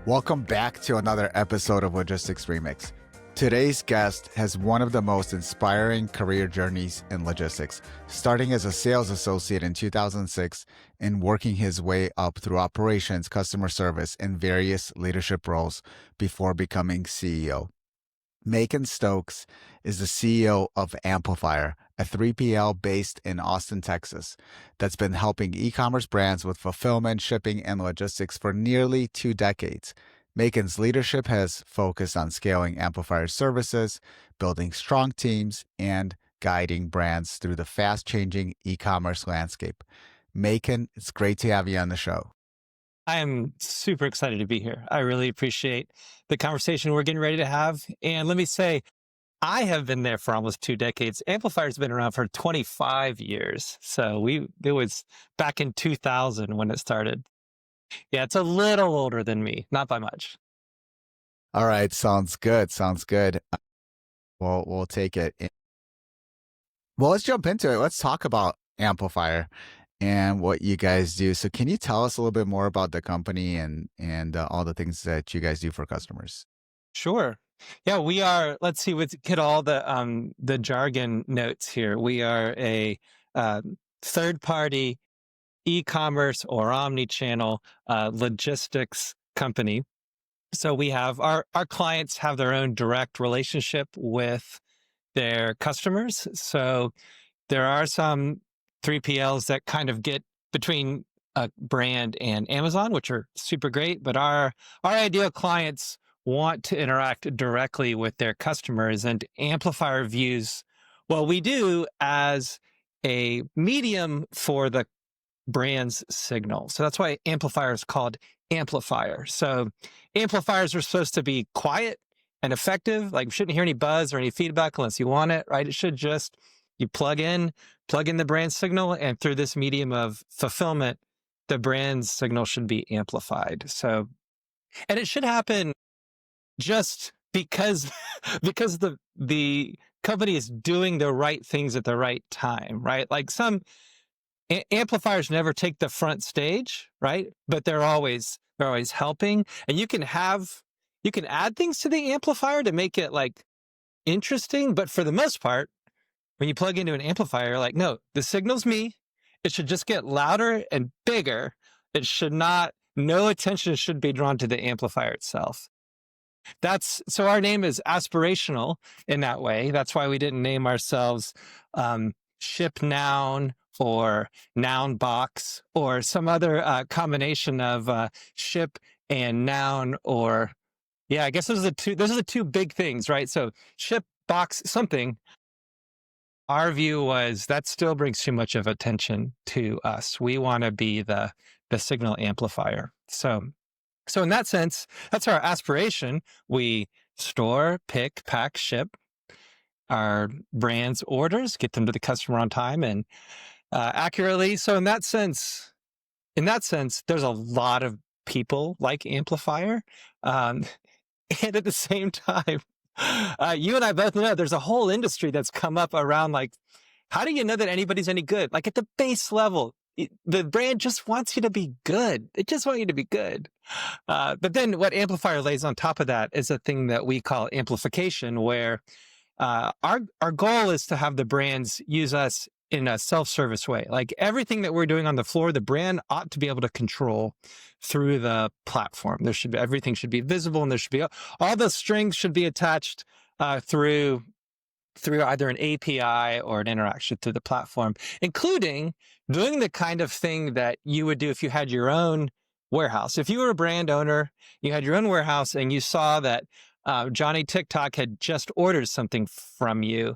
Welcome back to another episode of Logistics Remix. Today's guest has one of the most inspiring career journeys in logistics, starting as a sales associate in 2006 and working his way up through operations, customer service, and various leadership roles before becoming CEO. Macon Stokes is the CEO of Amplifier, a 3PL based in Austin, Texas, that's been helping e-commerce brands with fulfillment, shipping, and logistics for nearly 2 decades. Macon's leadership has focused on scaling Amplifier services, building strong teams, and guiding brands through the fast-changing e-commerce landscape. Macon, it's great to have you on the show. I am super excited to be here. I really appreciate the conversation we're getting ready to have. And let me say, I have been there for almost 2 decades. Amplifier's been around for 25 years. So it was back in 2000 when it started. Yeah, it's a little older than me, not by much. All right, sounds good. We'll take it. Well, let's jump into it. Let's talk about Amplifier and what you guys do. So can you tell us a little bit more about the company and all the things that you guys do for customers? Sure. Yeah, we are, let's see, let's get all the jargon notes here. We are a third-party e-commerce or omni-channel logistics company. So we have our clients have their own direct relationship with their customers. So there are some 3PLs that kind of get between a brand and Amazon, which are super great, but our ideal clients want to interact directly with their customers, and Amplifier views what we do as a medium for the brand's signal. So that's why Amplifier is called Amplifier. So amplifiers are supposed to be quiet and effective. Like, you shouldn't hear any buzz or any feedback unless you want it, right? It should just, you plug in the brand signal, and through this medium of fulfillment, the brand's signal should be amplified. So, and it should happen just because the company is doing the right things at the right time, right? Like, some amplifiers never take the front stage, right? But they're always helping, and you can add things to the amplifier to make it like interesting, but for the most part, when you plug into an amplifier, like, no, the signal's me. It should just get louder and bigger. It should not, no attention should be drawn to the amplifier itself. So our name is aspirational in that way. That's why we didn't name ourselves Ship Noun or Noun Box or some other combination of ship and noun, or, yeah, I guess those are the two big things, right? So ship, box, something. Our view was that still brings too much of attention to us. We want to be the signal amplifier. So in that sense, that's our aspiration. We store, pick, pack, ship our brand's orders, get them to the customer on time and accurately. So in that sense, there's a lot of people like Amplifier. And at the same time, you and I both know there's a whole industry that's come up around, like, how do you know that anybody's any good? Like, at the base level, the brand just wants you to be good. It just wants you to be good. But then what Amplifier lays on top of that is a thing that we call amplification, where our goal is to have the brands use us in a self-service way. Like, everything that we're doing on the floor, the brand ought to be able to control through the platform. Everything should be visible, and there should be all the strings should be attached through either an API or an interaction through the platform, including doing the kind of thing that you would do if you had your own warehouse. If you were a brand owner, you had your own warehouse, and you saw that Johnny TikTok had just ordered something from you,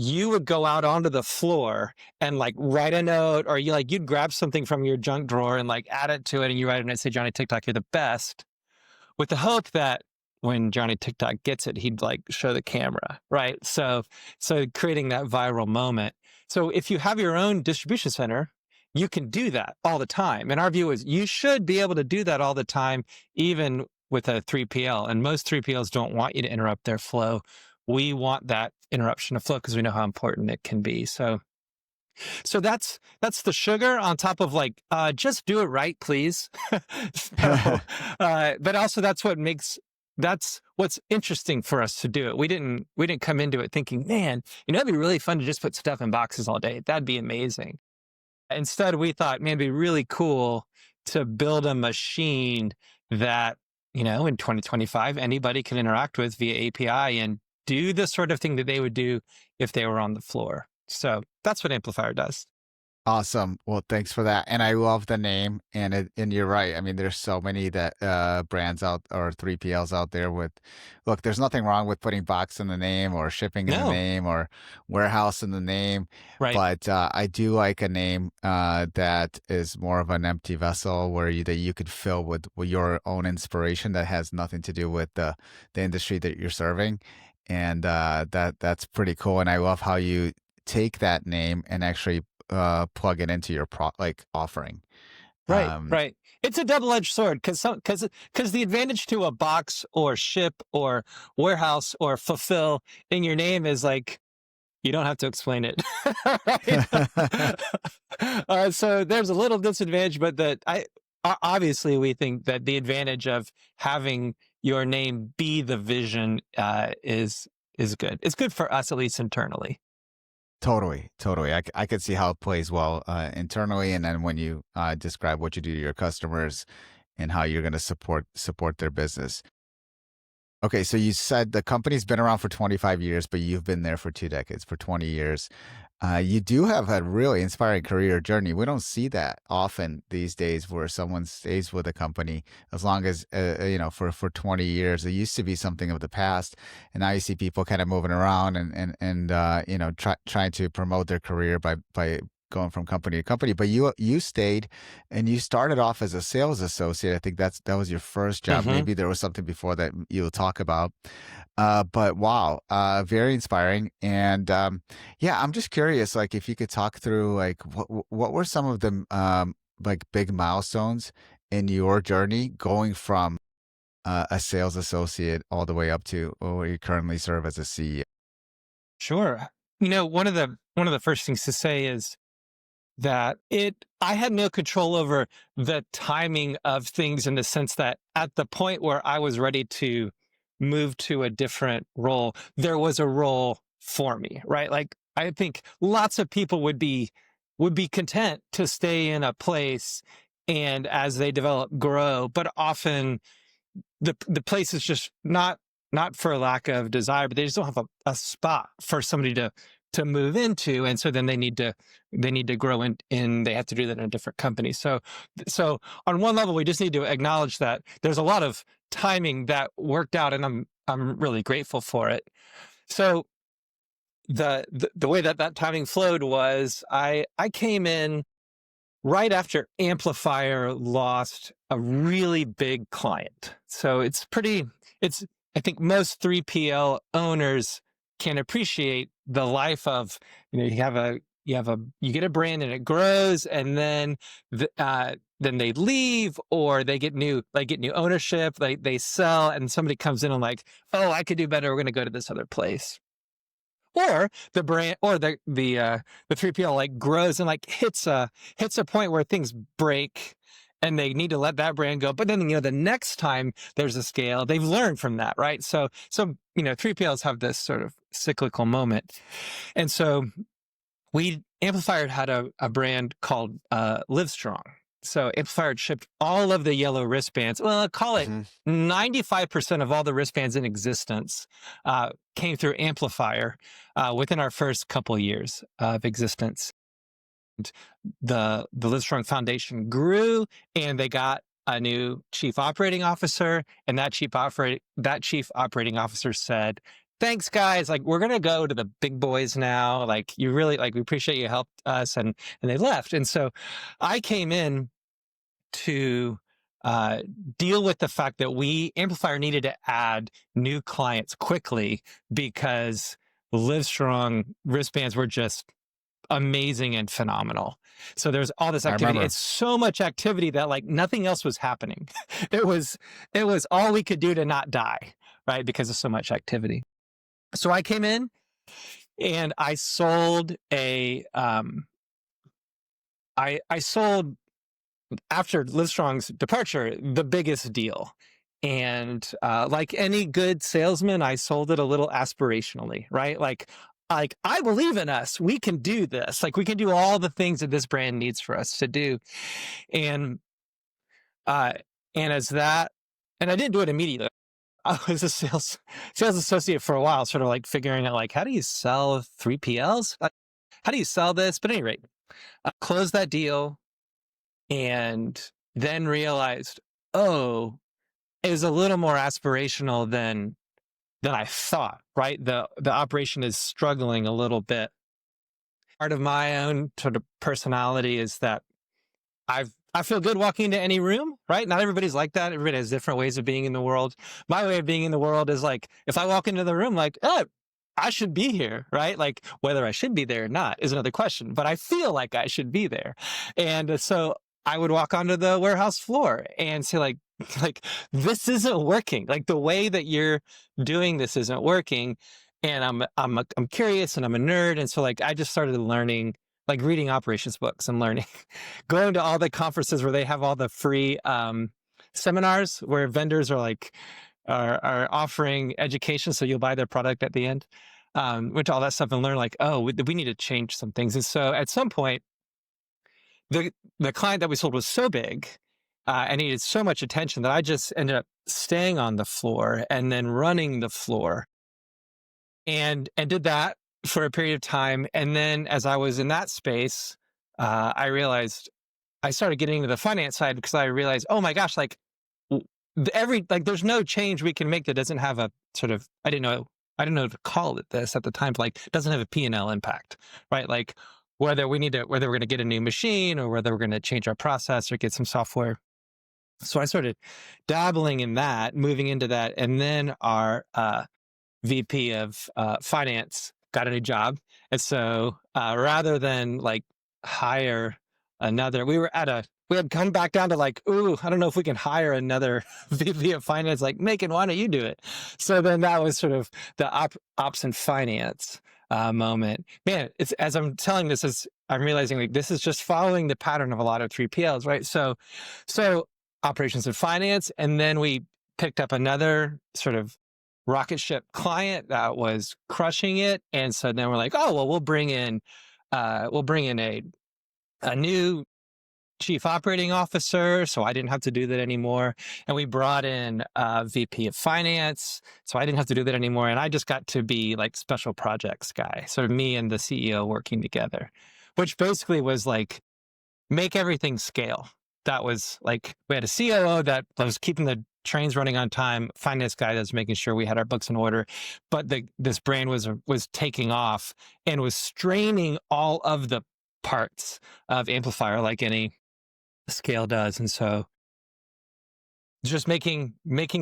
you would go out onto the floor and, like, write a note, or you'd grab something from your junk drawer and, like, add it to it, and you write a note and say, Johnny TikTok, you're the best, with the hope that when Johnny TikTok gets it, he'd, like, show the camera, right? So creating that viral moment. So if you have your own distribution center, you can do that all the time. And our view is you should be able to do that all the time, even with a 3PL. And most 3PLs don't want you to interrupt their flow. We want that interruption of flow because we know how important it can be. So So that's the sugar on top of like, just do it right, please. So, but also that's what's interesting for us to do it. We didn't come into it thinking, man, it'd be really fun to just put stuff in boxes all day. That'd be amazing. Instead, we thought, man, it'd be really cool to build a machine that, in 2025, anybody can interact with via API and do the sort of thing that they would do if they were on the floor. So that's what Amplifier does. Awesome. Well, thanks for that. And I love the name. And you're right. I mean, there's so many that brands out or 3PLs out there with, look, there's nothing wrong with putting box in the name or shipping in the No, name or warehouse in the name. right. But I do like a name that is more of an empty vessel where that you could fill with your own inspiration that has nothing to do with the industry that you're serving. And that's pretty cool. And I love how you take that name and actually plug it into your offering. Right, Um, right. It's a double-edged sword because the advantage to a box or ship or warehouse or fulfill in your name is like you don't have to explain it. Right? So there's a little disadvantage, but obviously we think that the advantage of having your name be the vision is good. It's good for us, at least internally. Totally, totally. I could see how it plays well internally, and then when you describe what you do to your customers and how you're going to support their business. Okay, so you said the company's been around for 25 years, but you've been there for 2 decades, for 20 years. You do have a really inspiring career journey. We don't see that often these days where someone stays with a company as long as, for 20 years. It used to be something of the past. And now you see people kind of moving around and trying to promote their career by going from company to company. But you stayed and you started off as a sales associate. I think that was your first job. Hmm. Maybe there was something before that you'll talk about. But wow, very inspiring. And yeah, I'm just curious, like if you could talk through like what were some of the like big milestones in your journey going from a sales associate all the way up to where you currently serve as a CEO? Sure. One of the first things to say is that I had no control over the timing of things in the sense that at the point where I was ready to move to a different role, there was a role for me, right? Like I think lots of people would be content to stay in a place and as they develop grow, but often the place is just not for lack of desire, but they just don't have a spot for somebody to move into, and so then they need to grow in they have to do that in a different company. So on one level, we just need to acknowledge that there's a lot of timing that worked out, and I'm really grateful for it. So the way that timing flowed was I came in right after Amplifier lost a really big client. So I think most 3PL owners can appreciate the life of, you get a brand and it grows and then they leave or they get new ownership, they sell and somebody comes in and like, oh, I could do better. We're going to go to this other place. Or the brand or the 3PL like grows and like hits a point where things break and they need to let that brand go. But then, the next time there's a scale, they've learned from that, right? So 3PLs have this sort of cyclical moment. And so Amplifier had a brand called Livestrong. So Amplifier shipped all of the yellow wristbands. Well, I'll call it 95% of all the wristbands in existence came through Amplifier within our first couple of years of existence. And the Livestrong Foundation grew, and they got a new chief operating officer, and that chief operating officer said, "Thanks, guys. Like, we're gonna go to the big boys now. Like, we appreciate you helped us," and they left. And so, I came in to deal with the fact that Amplifier needed to add new clients quickly because Livestrong wristbands were just amazing and phenomenal. So there's all this I activity. remember. It's so much activity that like nothing else was happening. It was all we could do to not die, right? Because of so much activity. So I came in and I sold I sold after Livestrong's departure, the biggest deal. And like any good salesman, I sold it a little aspirationally, right? Like I believe in us. We can do this. Like we can do all the things that this brand needs for us to do. And uh, and as that, and I didn't do it immediately. I was a sales associate for a while, sort of like figuring out like how do you sell 3PLs? How do you sell this? But at any rate, I closed that deal and then realized, oh, it was a little more aspirational than I thought, right? The operation is struggling a little bit. Part of my own sort of personality is that I feel good walking into any room, right? Not everybody's like that. Everybody has different ways of being in the world. My way of being in the world is like, if I walk into the room, like, oh, I should be here, right? Like whether I should be there or not is another question, but I feel like I should be there. And so I would walk onto the warehouse floor and say like, this isn't working. Like the way that you're doing this isn't working. And I'm curious and I'm a nerd. And so like, I just started learning, like reading operations books and learning, going to all the conferences where they have all the free seminars where vendors are like, are offering education. So you'll buy their product at the end, went to all that stuff and learn like, oh, we need to change some things. And so at some point, the client that we sold was so big and needed so much attention that I just ended up staying on the floor and then running the floor and did that for a period of time. And then as I was in that space, I realized I started getting into the finance side because I realized, oh my gosh, like there's no change we can make that doesn't have a sort of, I didn't know to call it this at the time, but like doesn't have a P&L impact, right? Like whether we're going to get a new machine or whether we're going to change our process or get some software. So I started dabbling in that, moving into that. And then our VP of finance got a new job. And so rather than like hire another, we had come back down to like, ooh, I don't know if we can hire another VP of finance, like Macon, why don't you do it? So then that was sort of the ops and finance moment. Man, it's as I'm telling this, I'm realizing like this is just following the pattern of a lot of 3PLs, right? So operations and finance, and then we picked up another sort of rocket ship client that was crushing it, and so then we're like, oh well, we'll bring in a new chief operating officer, so I didn't have to do that anymore. And we brought in a VP of finance, so I didn't have to do that anymore. And I just got to be like special projects guy, sort of me and the CEO working together, which basically was like make everything scale. That was like, we had a COO that was keeping the trains running on time, finance guy that's making sure we had our books in order. But this brand was taking off and was straining all of the parts of Amplifier like any scale does. And so just making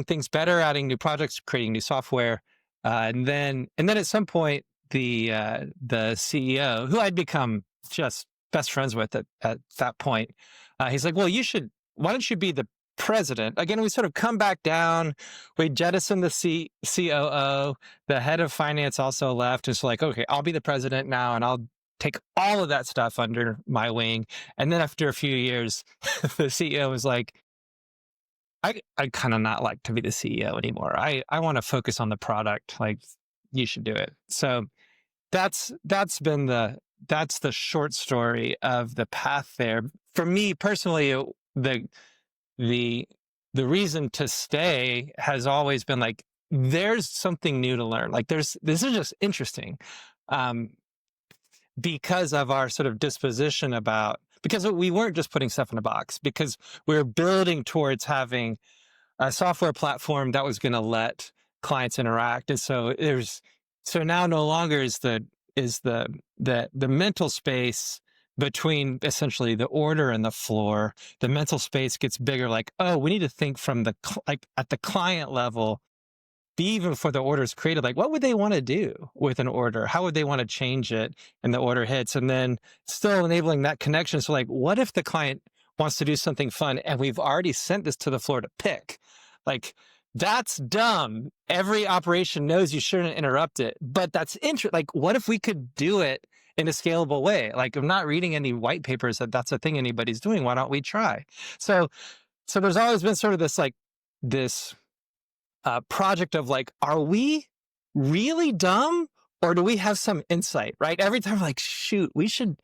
things better, adding new projects, creating new software. And then at some point, the CEO, who I'd become just best friends with at that point, he's like, well, why don't you be the president? Again, we sort of come back down. We jettison the COO. The head of finance also left. It's like, okay, I'll be the president now, and I'll take all of that stuff under my wing. And then after a few years, the CEO was like, I kind of not like to be the CEO anymore. I want to focus on the product. Like, you should do it. So that's the short story of the path there. For me personally, the reason to stay has always been like, there's something new to learn. Like this is just interesting. Because of our sort of disposition because we weren't just putting stuff in a box, because we were building towards having a software platform that was going to let clients interact. And so now no longer is the mental space between essentially the order and the floor. The mental space gets bigger, like, oh, we need to think from at the client level, even before the order is created, like what would they want to do with an order? How would they want to change it? And the order hits, and then still enabling that connection. So like, what if the client wants to do something fun and we've already sent this to the floor to pick? Like, that's dumb. Every operation knows you shouldn't interrupt it, but that's interesting. Like, what if we could do it in a scalable way. Like, I'm not reading any white papers that that's a thing anybody's doing. Why don't we try? So there's always been sort of this project of like, are we really dumb, or do we have some insight? Right? Every time, like, shoot, we should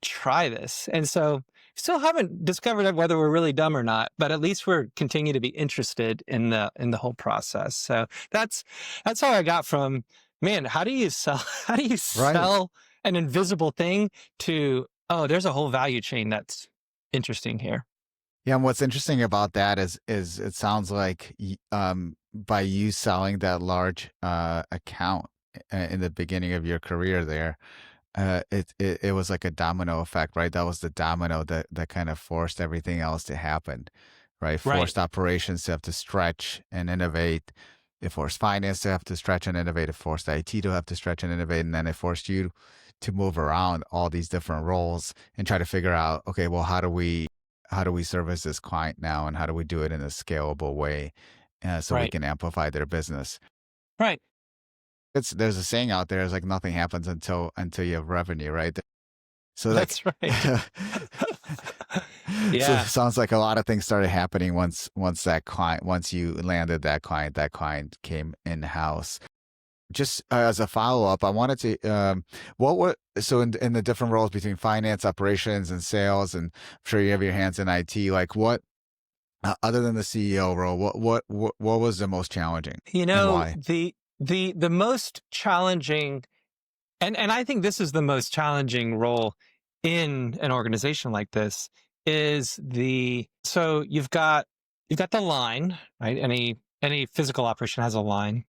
try this. And so still haven't discovered whether we're really dumb or not, but at least we're continuing to be interested in the whole process. So that's how I got from, man, how do you sell Right. an invisible thing to, oh, there's a whole value chain that's interesting here. Yeah, and what's interesting about that is it sounds like by you selling that large account in the beginning of your career there, it was like a domino effect, right? That was the domino that kind of forced everything else to happen, right? Right. Forced operations to have to stretch and innovate. It forced finance to have to stretch and innovate. It forced IT to have to stretch and innovate, and then it forced you to move around all these different roles and try to figure out, okay, well, how do we service this client now, and how do we do it in a scalable way, so we Right. can amplify their business? Right. There's a saying out there is like nothing happens until you have revenue, right? So like, That's right. so it Yeah. sounds like a lot of things started happening once you landed that client came in house. Just as a follow up, I wanted to so in the different roles between finance, operations, and sales, and I'm sure you have your hands in IT. Like what other than the CEO role, what was the most challenging You and know, why? the most challenging, and I think this is the most challenging role in an organization like this, is so you've got the line, right? Any physical operation has a line.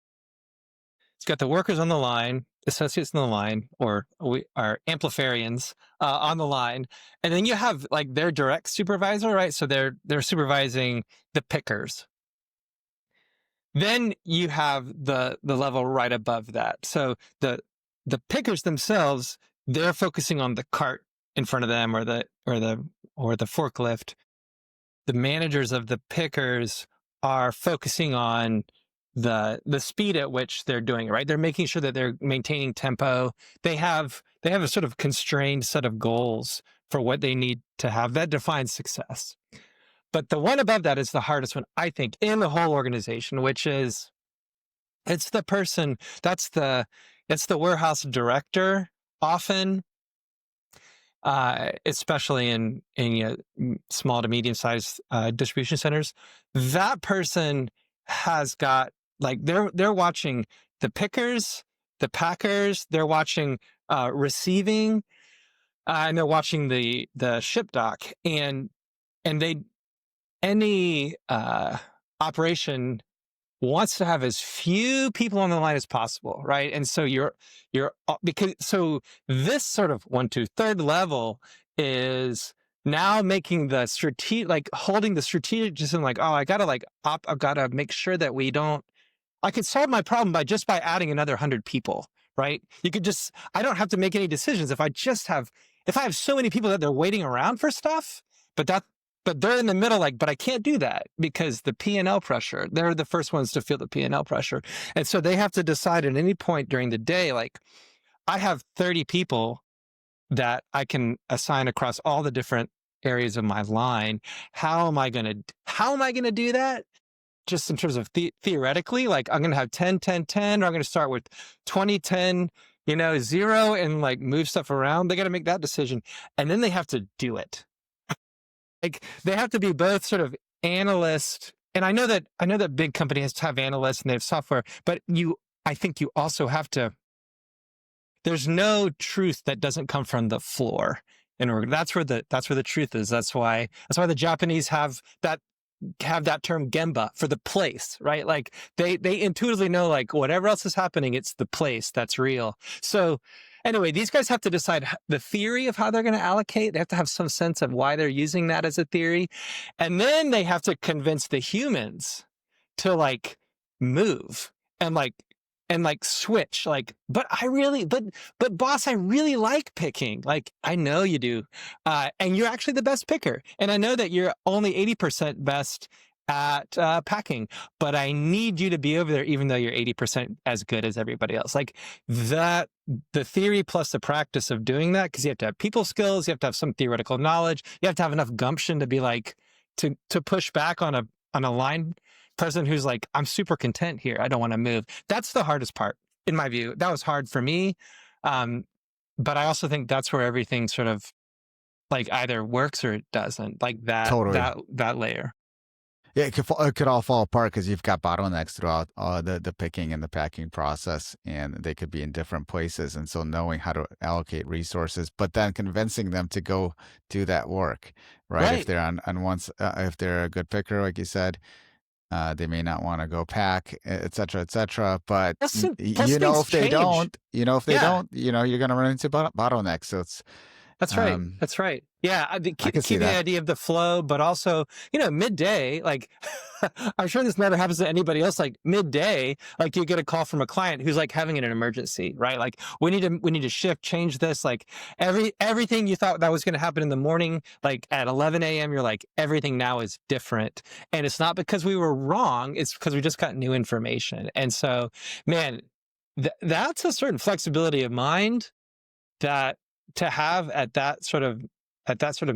It's got the workers on the line, associates on the line, or we are amplifierians on the line, and then you have like their direct supervisor, right? So they're supervising the pickers. Then you have the level right above that. So the pickers themselves, they're focusing on the cart in front of them, or the forklift. The managers of the pickers are focusing on the speed at which they're doing it, right? They're making sure that they're maintaining tempo. They have a sort of constrained set of goals for what they need to have that defines success. But the one above that is the hardest one, I think, in the whole organization, which is it's the person it's the warehouse director often, especially in small to medium sized distribution centers. That person has got like they're watching the pickers, the packers, they're watching receiving, and they're watching the ship dock, and they any operation wants to have as few people on the line as possible, right? And so you're because so this sort of 1, 2, third level is now making the strategic, like holding the strategic decision, like, oh, I've gotta make sure that we don't. I could solve my problem by adding another 100 people, right? I don't have to make any decisions if I have so many people that they're waiting around for stuff, but they're in the middle, like, but I can't do that because the P&L pressure, they're the first ones to feel the P&L pressure. And so they have to decide at any point during the day, like, I have 30 people that I can assign across all the different areas of my line. How am I going to do that? Just in terms of theoretically, like I'm going to have 10, 10, 10, or I'm going to start with 20, 10, 0, and like move stuff around. They got to make that decision. And then they have to do it. Like they have to be both sort of analyst. And I know that big companies have analysts and they have software, but I think you also have to, there's no truth that doesn't come from the floor. And that's where the truth is. That's why the Japanese have that term gemba for the place, right? Like they intuitively know, like whatever else is happening, it's the place that's real. So anyway, these guys have to decide the theory of how they're going to allocate. They have to have some sense of why they're using that as a theory. And then they have to convince the humans to like move and switch, like, but boss, I really like picking. Like, I know you do. And you're actually the best picker. And I know that you're only 80% best at packing, but I need you to be over there even though you're 80% as good as everybody else. Like that, the theory plus the practice of doing that, because you have to have people skills, you have to have some theoretical knowledge, you have to have enough gumption to be like, to push back on a line president who's like, I'm super content here, I don't want to move. That's the hardest part, in my view. That was hard for me. But I also think that's where everything sort of like either works or it doesn't, like Totally. that layer. Yeah, it could all fall apart because you've got bottlenecks throughout the picking and the packing process, and they could be in different places. And so knowing how to allocate resources, but then convincing them to go do that work, right? If Right. they're on once, if they're a good picker, like you said, they may not want to go pack, et cetera, et cetera. But Plus things if they change. don't, Yeah. you're going to run into bottlenecks. So it's, That's right. That's right. Yeah, I can see keeping the that. idea of the flow, but also, midday, like I'm sure this never happens to anybody else. Like midday, like you get a call from a client who's like having an emergency, right? Like we need to shift, change this. Like everything you thought that was going to happen in the morning, like at 11 a.m., you're like, everything now is different. And it's not because we were wrong. It's because we just got new information. And so, man, that's a certain flexibility of mind that to have at that sort of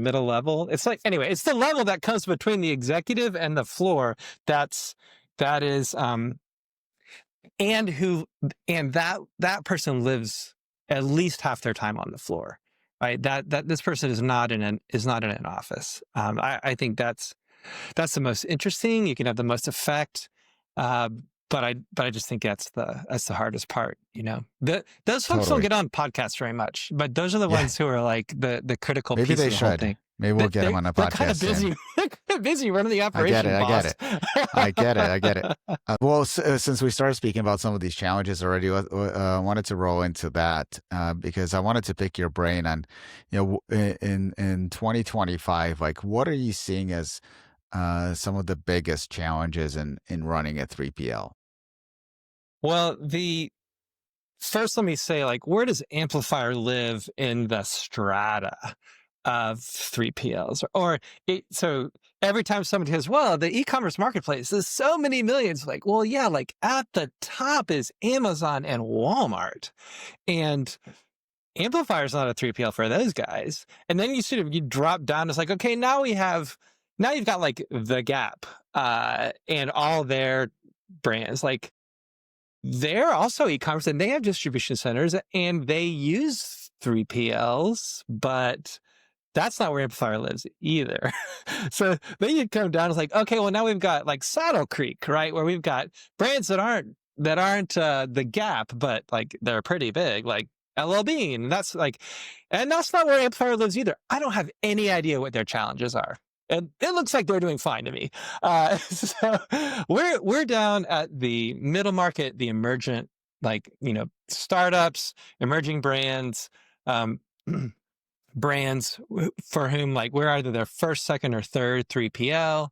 middle level. It's like, anyway, it's the level that comes between the executive and the floor. That is and that person lives at least half their time on the floor, right? That this person is not in an office. I think that's the most interesting. You can have the most effect. But I just think that's the hardest part, those folks don't Totally. get on podcasts very much, but those are the Yeah. ones who are like the critical Maybe piece they of the whole should. thing. Maybe we'll get them on a They're kind of podcast busy. soon. They're kind of busy running the I get operation, it. I boss. get it. I get it. Well, since we started speaking about some of these challenges already, I wanted to roll into that because I wanted to pick your brain on, in 2025, like what are you seeing as some of the biggest challenges in running a 3PL? Well, first, let me say, like, where does Amplifier live in the strata of 3PLs? So every time somebody says, well, the e-commerce marketplace is so many millions, like, well, yeah, like at the top is Amazon and Walmart. And Amplifier is not a 3PL for those guys. And then you drop down. It's like, okay, now you've got like the Gap and all their brands. Like, they're also e-commerce and they have distribution centers and they use 3PLs, but that's not where Amplifier lives either. So then you come down, it's like, okay, well, now we've got like Saddle Creek, right? Where we've got brands that aren't the Gap, but like they're pretty big, like LL Bean. That's not where Amplifier lives either. I don't have any idea what their challenges are. And it looks like they're doing fine to me. So we're down at the middle market, the emergent, startups, emerging brands, brands for whom like we're either their first, second, or third 3PL.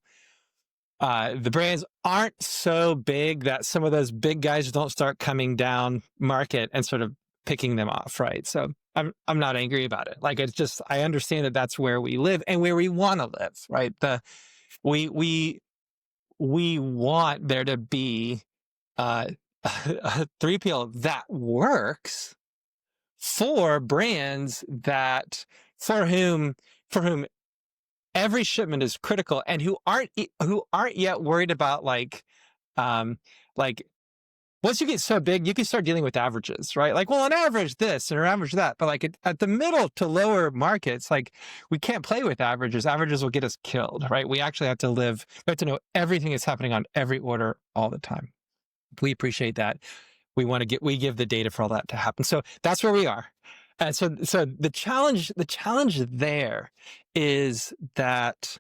The brands aren't so big that some of those big guys don't start coming down market and sort of picking them off, right? So I'm not angry about it. Like, it's just, I understand that that's where we live and where we want to live, right? We want there to be a 3PL that works for brands for whom every shipment is critical and who aren't yet worried about like once you get so big, you can start dealing with averages, right? Like, well, on average this and on average that, but like at the middle to lower markets, like we can't play with averages. Averages will get us killed, right? We actually have to we have to know everything that's happening on every order all the time. We appreciate that. We give the data for all that to happen. So that's where we are. And so the challenge there is that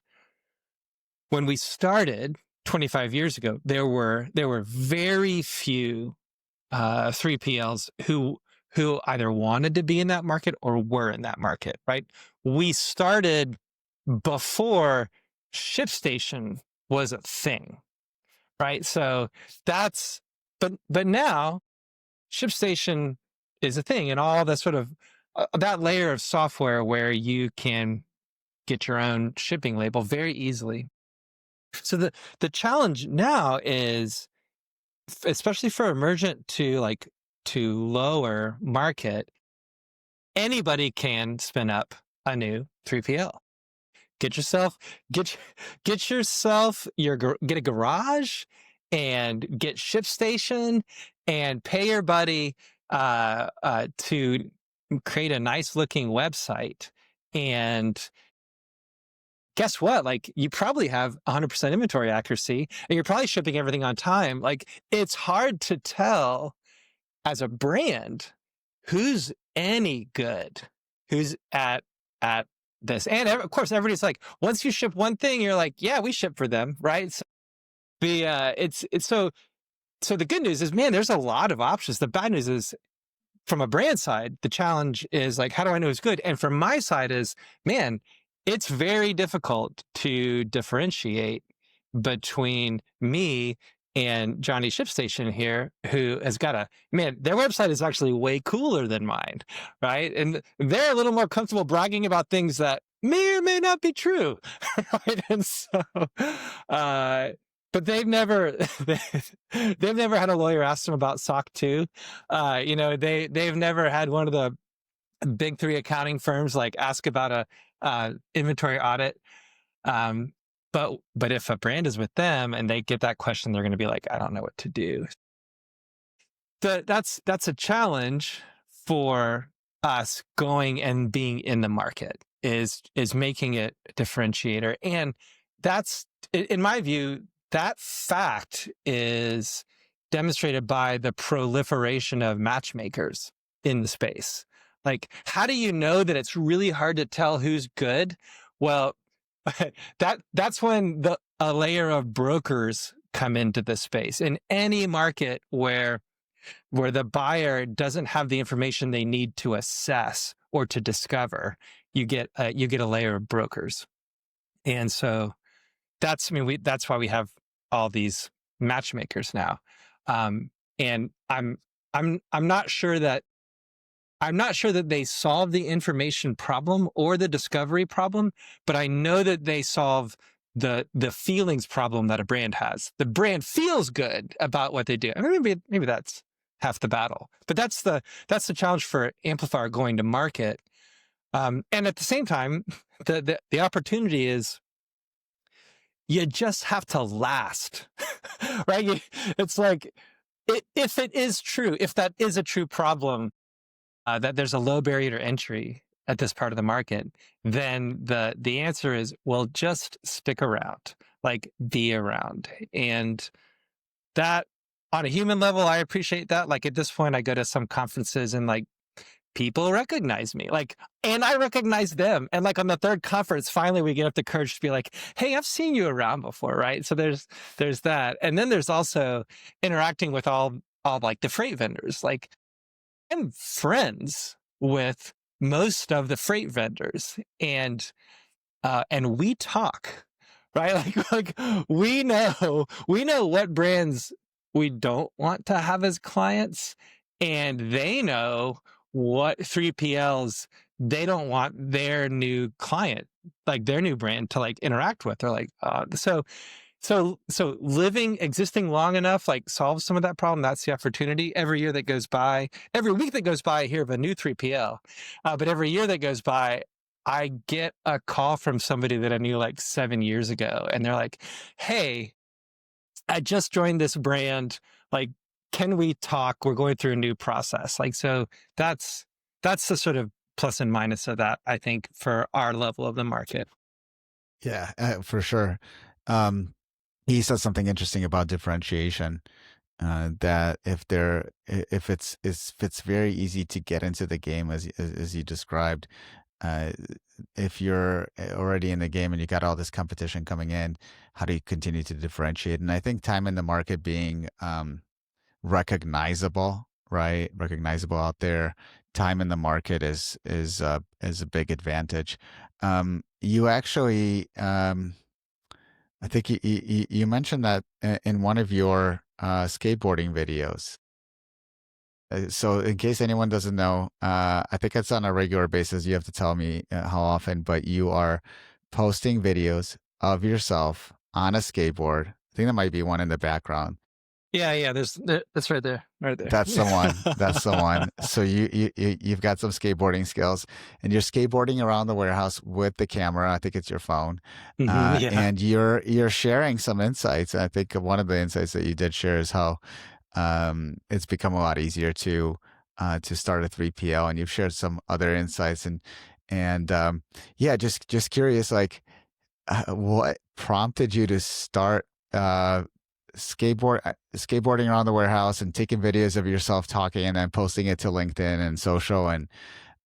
when we started 25 years ago, there were very few 3PLs who either wanted to be in that market or were in that market, right? We started before ShipStation was a thing, right? So but now ShipStation is a thing, and all the sort of that layer of software where you can get your own shipping label very easily So the challenge now is, especially for emergent to lower market, anybody can spin up a new 3PL. Get yourself get get yourself get a garage and get ShipStation and pay your buddy to create a nice looking website. And guess what? Like, you probably have 100% inventory accuracy and you're probably shipping everything on time. Like, it's hard to tell as a brand who's any good, who's at this. And of course, everybody's like, once you ship one thing, you're like, yeah, we ship for them, right? So it's so the good news is, man, there's a lot of options. The bad news is, from a brand side, the challenge is like, how do I know who's good? And from my side is, man, it's very difficult to differentiate between me and Johnny ShipStation here, who has got their website is actually way cooler than mine, right? And they're a little more comfortable bragging about things that may or may not be true, right? And so, but they've never they've never had a lawyer ask them about SOC 2. They've never had one of the big three accounting firms like ask about a inventory audit. But if a brand is with them and they get that question, they're going to be like, I don't know what to do. That's a challenge for us going and being in the market, is making it a differentiator. And that's, in my view, that fact is demonstrated by the proliferation of matchmakers in the space. Like, how do you know that it's really hard to tell who's good? Well, that's when a layer of brokers come into the space. In any market where the buyer doesn't have the information they need to assess or to discover, you get a layer of brokers. And so that's why we have all these matchmakers now. And I'm not sure that they solve the information problem or the discovery problem, but I know that they solve the feelings problem that a brand has. The brand feels good about what they do. I mean, maybe that's half the battle, but that's the challenge for Amplifier going to market. And at the same time, the opportunity is, you just have to last, right? It's like, if it is true, if that is a true problem, that there's a low barrier to entry at this part of the market, then the answer is, well, just stick around, like, be around. And that, on a human level, I appreciate that. Like, at this point, I go to some conferences and like, people recognize me, like, and I recognize them. And like, on the third conference, finally we get up the courage to be like, hey, I've seen you around before, right? So there's that. And then there's also interacting with all like the freight vendors. Like, I'm friends with most of the freight vendors, and we talk, right? Like we know what brands we don't want to have as clients, and they know what 3PLs they don't want their new client, like their new brand, to like interact with. They're like, so existing long enough, like, solves some of that problem. That's the opportunity. Every year that goes by, every week that goes by, I hear of a new 3PL. But every year that goes by, I get a call from somebody that I knew like 7 years ago. And they're like, hey, I just joined this brand. Like, can we talk? We're going through a new process. Like, so that's the sort of plus and minus of that, I think, for our level of the market. Yeah, for sure. He said something interesting about differentiation. That if it's very easy to get into the game, as you described, if you're already in the game and you got all this competition coming in, how do you continue to differentiate? And I think time in the market being recognizable, right? Recognizable out there. Time in the market is a big advantage. You actually, I think you mentioned that in one of your skateboarding videos. So in case anyone doesn't know, I think it's on a regular basis. You have to tell me how often, but you are posting videos of yourself on a skateboard. I think there might be one in the background. Yeah. That's right there, right there. That's the one. That's the one. So you've got some skateboarding skills, and you're skateboarding around the warehouse with the camera. I think it's your phone, Yeah. and you're sharing some insights. I think one of the insights that you did share is how it's become a lot easier to start a 3PL, and you've shared some other insights, and yeah, just curious, like what prompted you to start skateboarding around the warehouse and taking videos of yourself talking and then posting it to LinkedIn and social and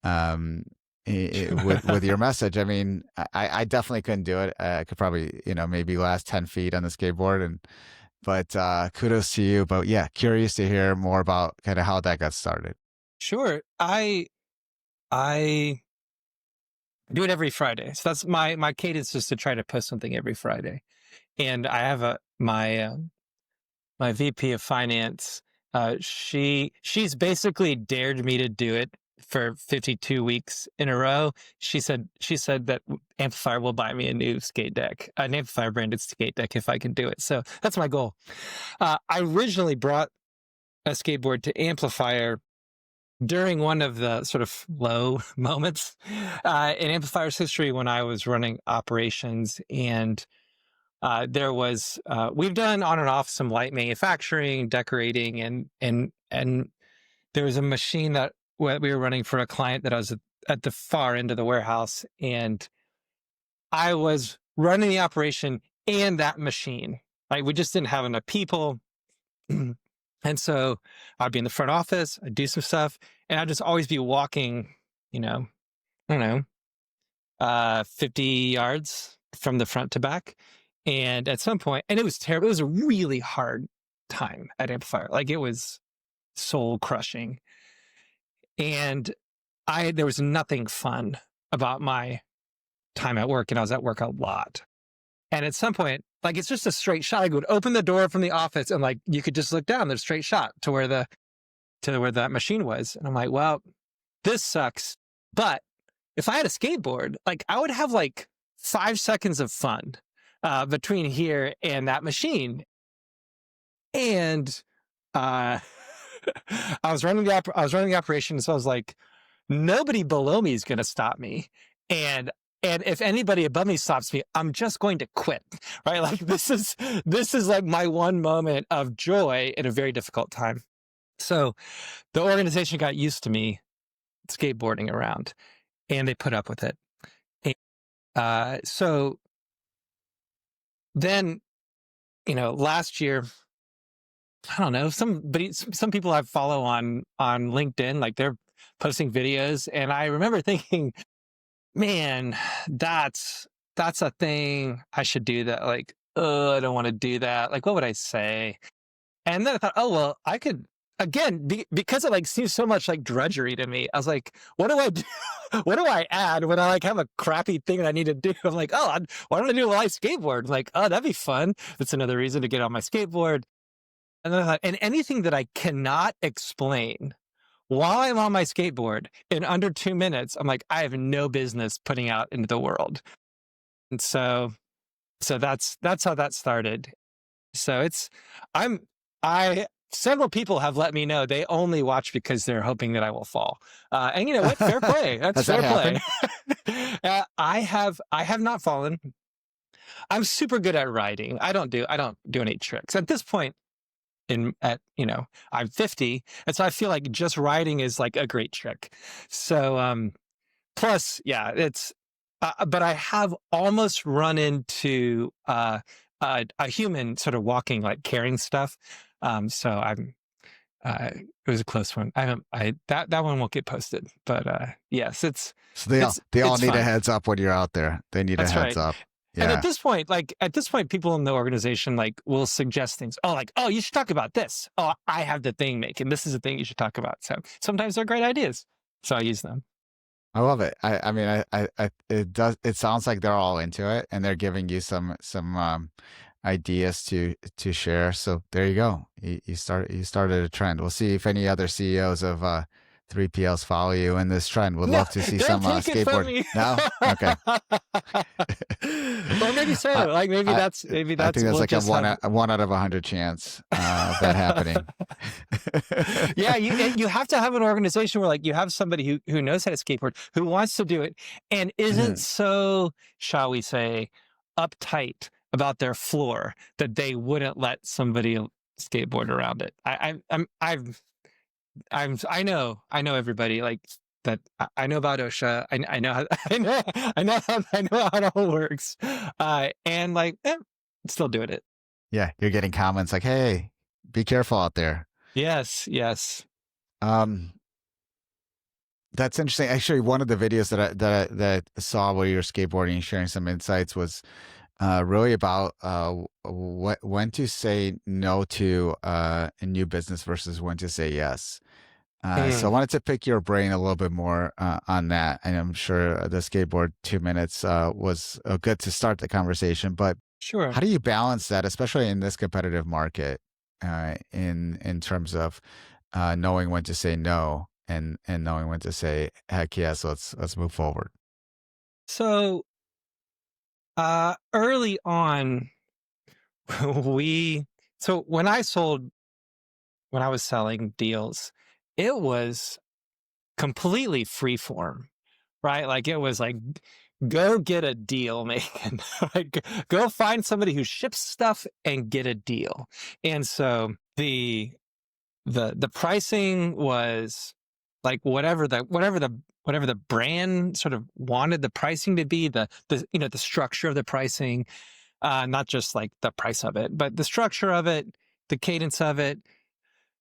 um with your message. I mean, I definitely couldn't do it. I could probably, maybe last 10 feet on the skateboard, but kudos to you. But yeah, curious to hear more about kind of how that got started. Sure. I do it every Friday. So that's my cadence is to try to post something every Friday. And I have my VP of finance. She's basically dared me to do it for 52 weeks in a row. She said that Amplifier will buy me a new skate deck, an Amplifier branded skate deck, if I can do it. So that's my goal. I originally brought a skateboard to Amplifier during one of the sort of low moments in Amplifier's history when I was running operations, and there was we've done on and off some light manufacturing, decorating, and there was a machine that we were running for a client that I was at the far end of the warehouse, and I was running the operation and that machine. Like, we just didn't have enough people. And so I'd be in the front office, I'd do some stuff, and I'd just always be walking, I don't know, 50 yards from the front to back. And at some point, and it was terrible. It was a really hard time at Amplifier. Like, it was soul crushing. And there was nothing fun about my time at work, and I was at work a lot. And at some point, like, it's just a straight shot. I would open the door from the office, and like, you could just look down. There's a straight shot to where that machine was. And I'm like, well, this sucks. But if I had a skateboard, like, I would have like 5 seconds of fun between here and that machine. And I was running the operation, so I was like, nobody below me is going to stop me. And if anybody above me stops me, I'm just going to quit, right? Like, this is like my one moment of joy in a very difficult time. So the organization got used to me skateboarding around, and they put up with it. And, so then, last year, I don't know, some people I follow on LinkedIn, like, they're posting videos, and I remember thinking, man, that's a thing I should do. That, like, I don't want to do that. Like, what would I say? And then I thought, oh, well, I could, again, because it like seems so much like drudgery to me. I was like, what do I do? What do I add when I like have a crappy thing that I need to do? I'm like, oh, why don't I do a live skateboard? Like, oh, that'd be fun. That's another reason to get on my skateboard. And then I thought, and anything that I cannot explain while I'm on my skateboard in under 2 minutes, I'm like, I have no business putting out into the world. And so that's how that started. So several people have let me know they only watch because they're hoping that I will fall. And you know what? Fair play. That's fair play. I have not fallen. I'm super good at riding. I don't do any tricks at this point. I'm 50, and so I feel like just riding is like a great trick. So plus, yeah, it's but I have almost run into a human sort of walking, like, carrying stuff. So it was a close one. That one won't get posted, but yes, so they all need fun. A heads up when you're out there. They need a heads up. Yeah. And at this point, people in the organization like will suggest things. Oh, like, oh, you should talk about this. Oh, I have the thing, Macon. This is the thing you should talk about. So sometimes they're great ideas, so I use them. I love it. I mean, it sounds like they're all into it, and they're giving you some ideas to share. So there you go. You started a trend. We'll see if any other CEOs of 3PLs follow you in this trend. Would No, love to see don't some take it from skateboard. me. No? Okay. Or maybe so. I, Like maybe I, that's I think that's we'll like a just have. a 1 out of 100 chance of that happening. Yeah, you have to have an organization where like you have somebody who knows how to skateboard, who wants to do it, and isn't so, shall we say, uptight about their floor that they wouldn't let somebody skateboard around it. I know everybody like that. I know about OSHA. I know how, I know how it all works. And like, still doing it. Yeah, you're getting comments like, "Hey, be careful out there." Yes. Um, that's interesting. Actually, one of the videos that I saw where you're skateboarding and sharing some insights was really about when to say no to a new business versus when to say yes. So I wanted to pick your brain a little bit more on that, and I'm sure the skateboard 2 minutes was good to start the conversation. But Sure. how do you balance that, especially in this competitive market, in terms of knowing when to say no and knowing when to say heck yes, let's move forward? So early on, when I was selling deals, it was completely free form, right? Like it was like, go get a deal, Macon. Like go find somebody who ships stuff and get a deal. And so the pricing was like whatever the brand sort of wanted the pricing to be, the structure of the pricing, not just like the price of it, but the structure of it, the cadence of it.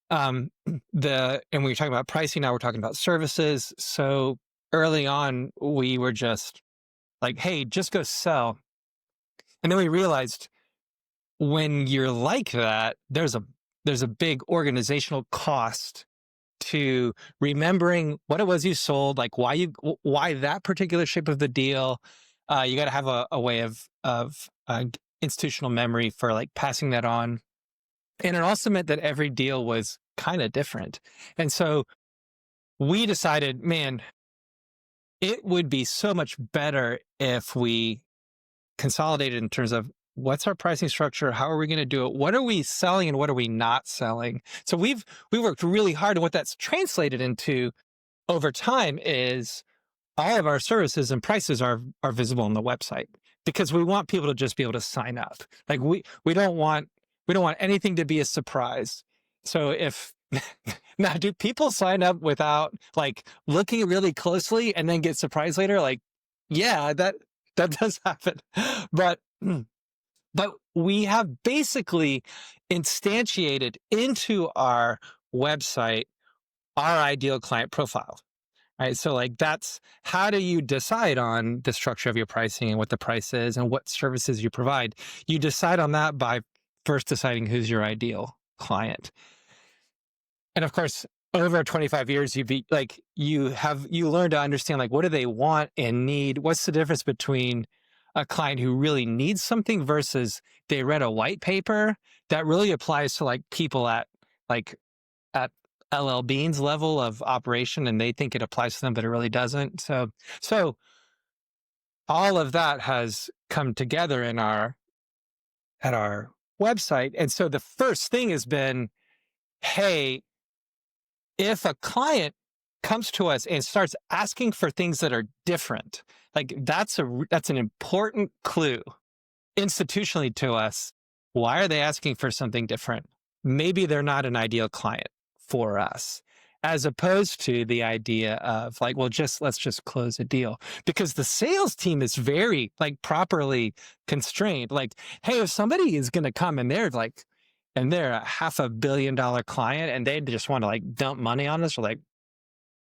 And when you're talking about pricing, now we're talking about services. So early on, we were just like, hey, just go sell. And then we realized when you're like that, there's a big organizational cost to remembering what it was you sold, like why that particular shape of the deal. You got to have a way of institutional memory for like passing that on. And it also meant that every deal was kind of different. And so we decided, man, it would be so much better if we consolidated in terms of what's our pricing structure, how are we going to do it, what are we selling and what are we not selling. So we worked really hard, and what that's translated into over time is all of our services and prices are visible on the website, because we want people to just be able to sign up. Like we don't want anything to be a surprise. So if now, do people sign up without like looking really closely and then get surprised later? Like, yeah, that does happen. But we have basically instantiated into our website our ideal client profile. Right. So like that's how do you decide on the structure of your pricing and what the price is and what services you provide? You decide on that by first deciding who's your ideal client. And of course, over 25 years, you learn to understand like what do they want and need? What's the difference between a client who really needs something versus they read a white paper that really applies to like people at LL Bean's level of operation, and they think it applies to them, but it really doesn't. So all of that has come together at our website. And so the first thing has been, hey, if a client comes to us and starts asking for things that are different, like that's an important clue institutionally to us. Why are they asking for something different? Maybe they're not an ideal client for us, as opposed to the idea of like, well, let's just close a deal, because the sales team is very like properly constrained. Like, hey, if somebody is going to come and they're a $500 million client and they just want to like dump money on us, we're like,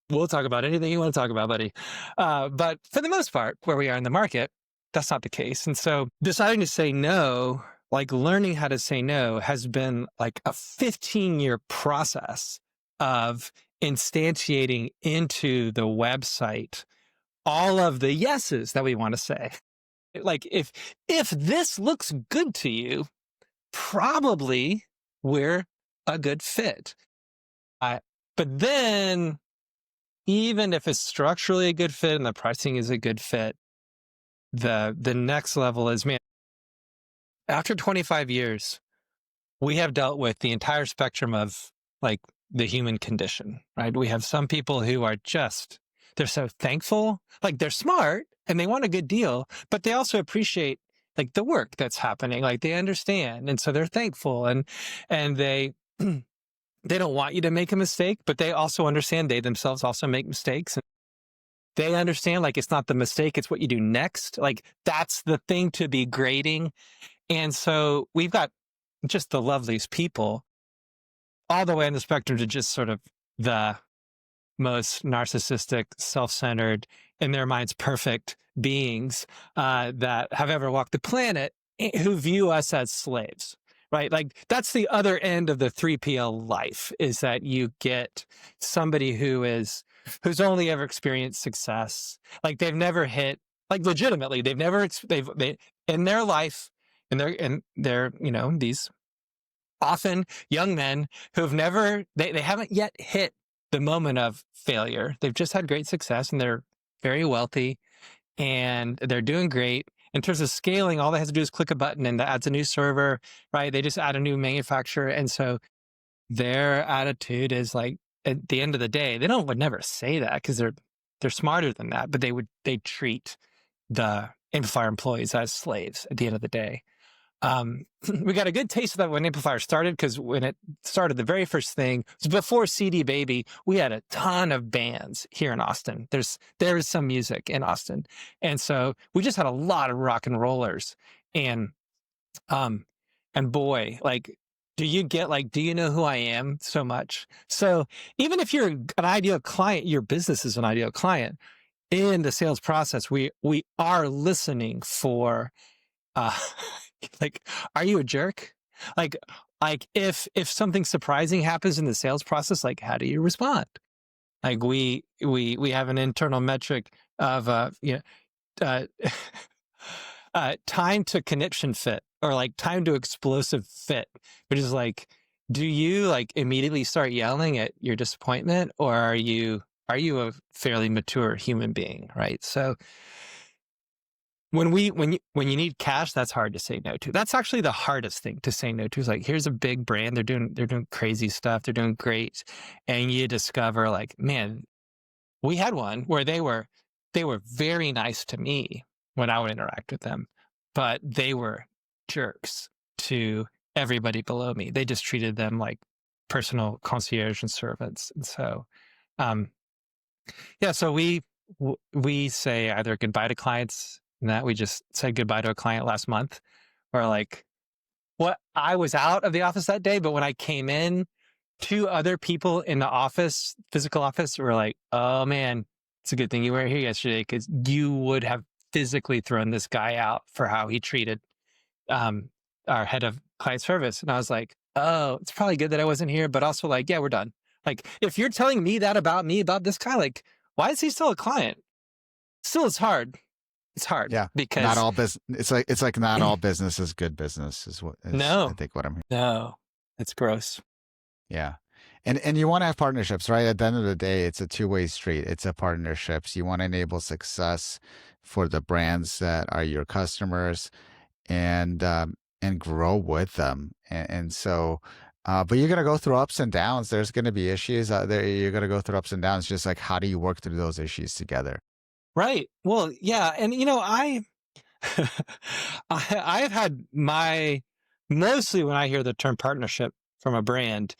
we'll talk about anything you want to talk about, buddy. But for the most part, where we are in the market, that's not the case. And so deciding to say no, like learning how to say no, has been like a 15-year process of instantiating into the website all of the yeses that we want to say. Like if this looks good to you, probably we're a good fit. But then even if it's structurally a good fit and the pricing is a good fit, the next level is, man, after 25 years, we have dealt with the entire spectrum of like the human condition, right? We have some people who are just, they're so thankful, like they're smart and they want a good deal, but they also appreciate like the work that's happening, like they understand. And so they're thankful and they, they don't want you to make a mistake, but they also understand they themselves also make mistakes. And they understand like it's not the mistake, it's what you do next. Like that's the thing to be grading. And so we've got just the loveliest people all the way on the spectrum to just sort of the most narcissistic, self-centered, in their minds, perfect beings that have ever walked the planet who view us as slaves, right? Like that's the other end of the 3PL life, is that you get somebody who's only ever experienced success. Like they've never hit, like legitimately, they in their life, and they're, these often young men who've never, they haven't yet hit the moment of failure. They've just had great success and they're very wealthy and they're doing great. In terms of scaling, all they have to do is click a button and that adds a new server, right? They just add a new manufacturer. And so their attitude is like, at the end of the day, would never say that because they're smarter than that, but they treat the Amplifier employees as slaves at the end of the day. We got a good taste of that when Amplifier started, because when it started, the very first thing was before CD Baby, we had a ton of bands here in Austin. There is some music in Austin. And so we just had a lot of rock and rollers. And boy, like, do you know who I am so much? So even if you're an ideal client, your business is an ideal client, in the sales process, we are listening for, like, are you a jerk? Like if something surprising happens in the sales process, like how do you respond? Like we have an internal metric of time to conniption fit, or like time to explosive fit, which is like, do you like immediately start yelling at your disappointment, or are you a fairly mature human being, right? So when you need cash, that's hard to say no to. That's actually the hardest thing to say no to. Is like, here's a big brand, they're doing crazy stuff, they're doing great, and you discover like, man, we had one where they were very nice to me when I would interact with them, but they were jerks to everybody below me. They just treated them like personal concierge and servants. And so, so we say either goodbye to clients, and that we just said goodbye to a client last month, or like, what, I was out of the office that day, but when I came in, 2 other people in the office, physical office, were like, oh man, it's a good thing you weren't here yesterday, because you would have physically thrown this guy out for how he treated our head of client service. And I was like, oh, it's probably good that I wasn't here, but also like, yeah, we're done. Like, if you're telling me that about me, about this guy, like, why is he still a client? Still, it's hard. It's hard. Yeah, because not all business. It's like not all business is good business. No, I think what I'm hearing. No, it's gross. Yeah. And you want to have partnerships, right? At the end of the day, it's a two-way street. It's a partnerships. You want to enable success for the brands that are your customers, and grow with them. And so, but you're gonna go through ups and downs. There's gonna be issues out there. You're gonna go through ups and downs. Just like, how do you work through those issues together? Right. Well, yeah, and I've had mostly when I hear the term partnership from a brand,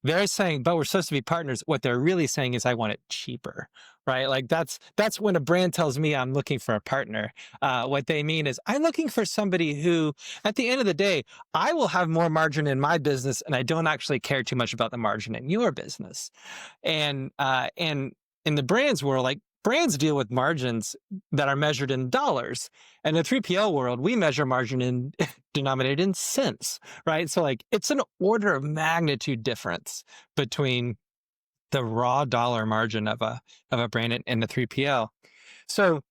they're saying, but we're supposed to be partners. What they're really saying is, I want it cheaper, right? Like that's when a brand tells me I'm looking for a partner. What they mean is, I'm looking for somebody who, at the end of the day, I will have more margin in my business, and I don't actually care too much about the margin in your business. And in the brand's world, like, brands deal with margins that are measured in dollars. And in the 3PL world, we measure margin denominated in cents, right? So like, it's an order of magnitude difference between the raw dollar margin of a brand and the 3PL. So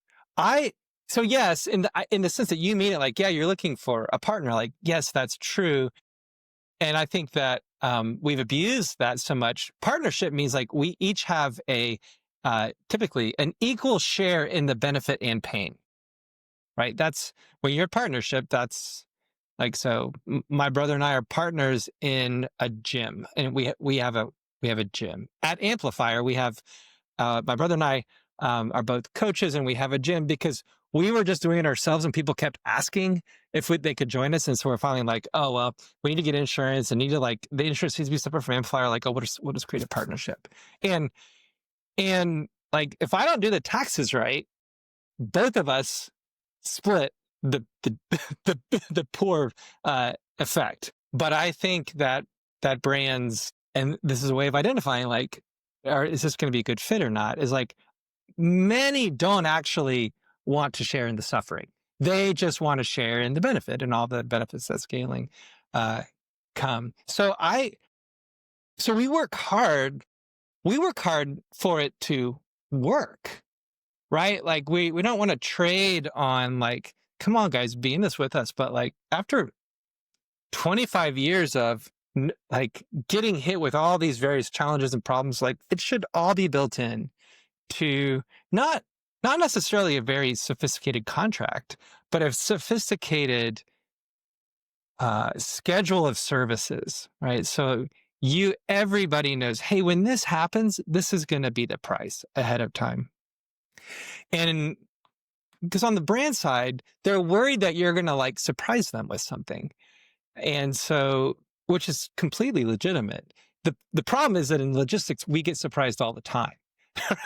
yes, in the sense that you mean it, like, yeah, you're looking for a partner. Like, yes, that's true. And I think that we've abused that so much. Partnership means like we each have a typically an equal share in the benefit and pain, right? That's when you're a partnership. That's like, so my brother and I are partners in a gym, and we have a gym at Amplifier. We have my brother and I are both coaches, and we have a gym because we were just doing it ourselves, and people kept asking if they could join us. And so we're finally like, oh, well, we need to get insurance and need to, like, the insurance needs to be separate from Amplifier. Like, oh, we'll just create a partnership. And like, if I don't do the taxes right, both of us split the poor effect. But I think that brands, and this is a way of identifying, like, is this going to be a good fit or not, is like, many don't actually want to share in the suffering. They just want to share in the benefit and all the benefits that scaling come. So we work hard. We work hard for it to work, right? Like, we don't want to trade on, like, come on, guys, be in this with us. But like, after 25 years of like getting hit with all these various challenges and problems, like, it should all be built in to not necessarily a very sophisticated contract, but a sophisticated schedule of services, right? So everybody knows, hey, when this happens, this is going to be the price ahead of time. And because on the brand side, they're worried that you're going to, like, surprise them with something. And so, which is completely legitimate. The problem is that in logistics, we get surprised all the time.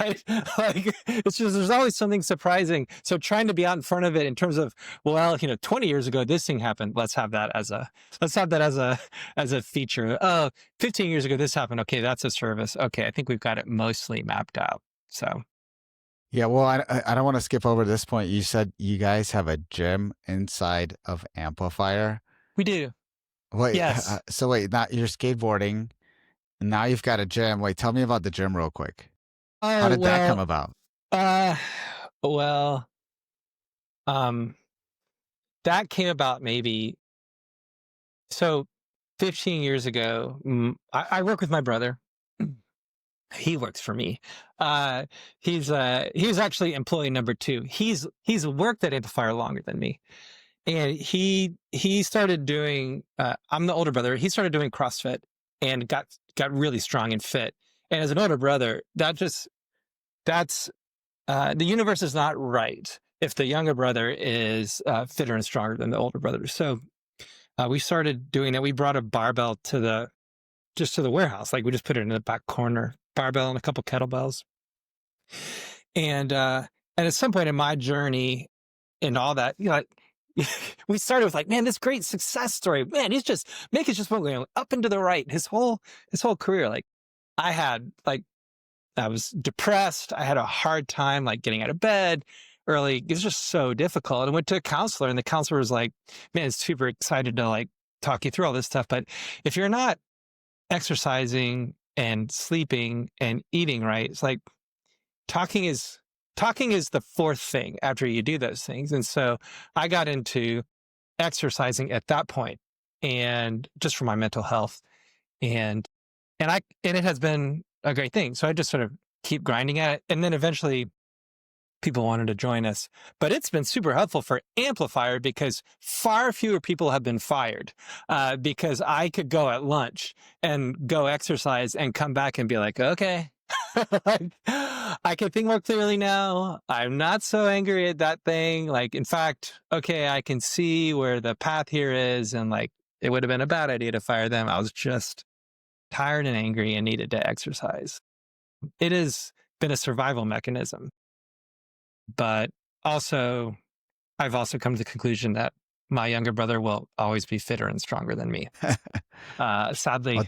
Right? Like, it's just, there's always something surprising. So trying to be out in front of it in terms of, well, 20 years ago, this thing happened. Let's have that as a feature. Oh, 15 years ago, this happened. Okay, that's a service. Okay, I think we've got it mostly mapped out. So. Yeah, well, I don't want to skip over this point. You said you guys have a gym inside of Amplifier. We do. Wait, yes. So wait, not you're skateboarding. Now you've got a gym. Wait, tell me about the gym real quick. How did that come about? That came about maybe, so 15 years ago. I work with my brother. He works for me. He's actually employee number 2. He's worked at Amplifier longer than me. And he started doing, I'm the older brother. He started doing CrossFit and got really strong and fit. And as an older brother, that's the universe is not right if the younger brother is fitter and stronger than the older brother. So we started doing that. We brought a barbell to the warehouse. Like, we just put it in the back corner, barbell and a couple kettlebells. And at some point in my journey and all that, we started with, like, man, this great success story. Man, Macon's just going up and to the right. His whole career. Like, I was depressed. I had a hard time, like, getting out of bed early. It was just so difficult. I went to a counselor, and the counselor was like, man, it's super excited to, like, talk you through all this stuff. But if you're not exercising and sleeping and eating right, it's like, talking is the fourth thing after you do those things. And so I got into exercising at that point, and just for my mental health, and it has been a great thing. So I just sort of keep grinding at it. And then eventually people wanted to join us. But it's been super helpful for Amplifier because far fewer people have been fired because I could go at lunch and go exercise and come back and be like, okay, like, I can think more clearly now. I'm not so angry at that thing. Like, in fact, okay, I can see where the path here is. And, like, it would have been a bad idea to fire them. I was just tired and angry and needed to exercise. It has been a survival mechanism. But also, I've also come to the conclusion that my younger brother will always be fitter and stronger than me. Sadly. Well,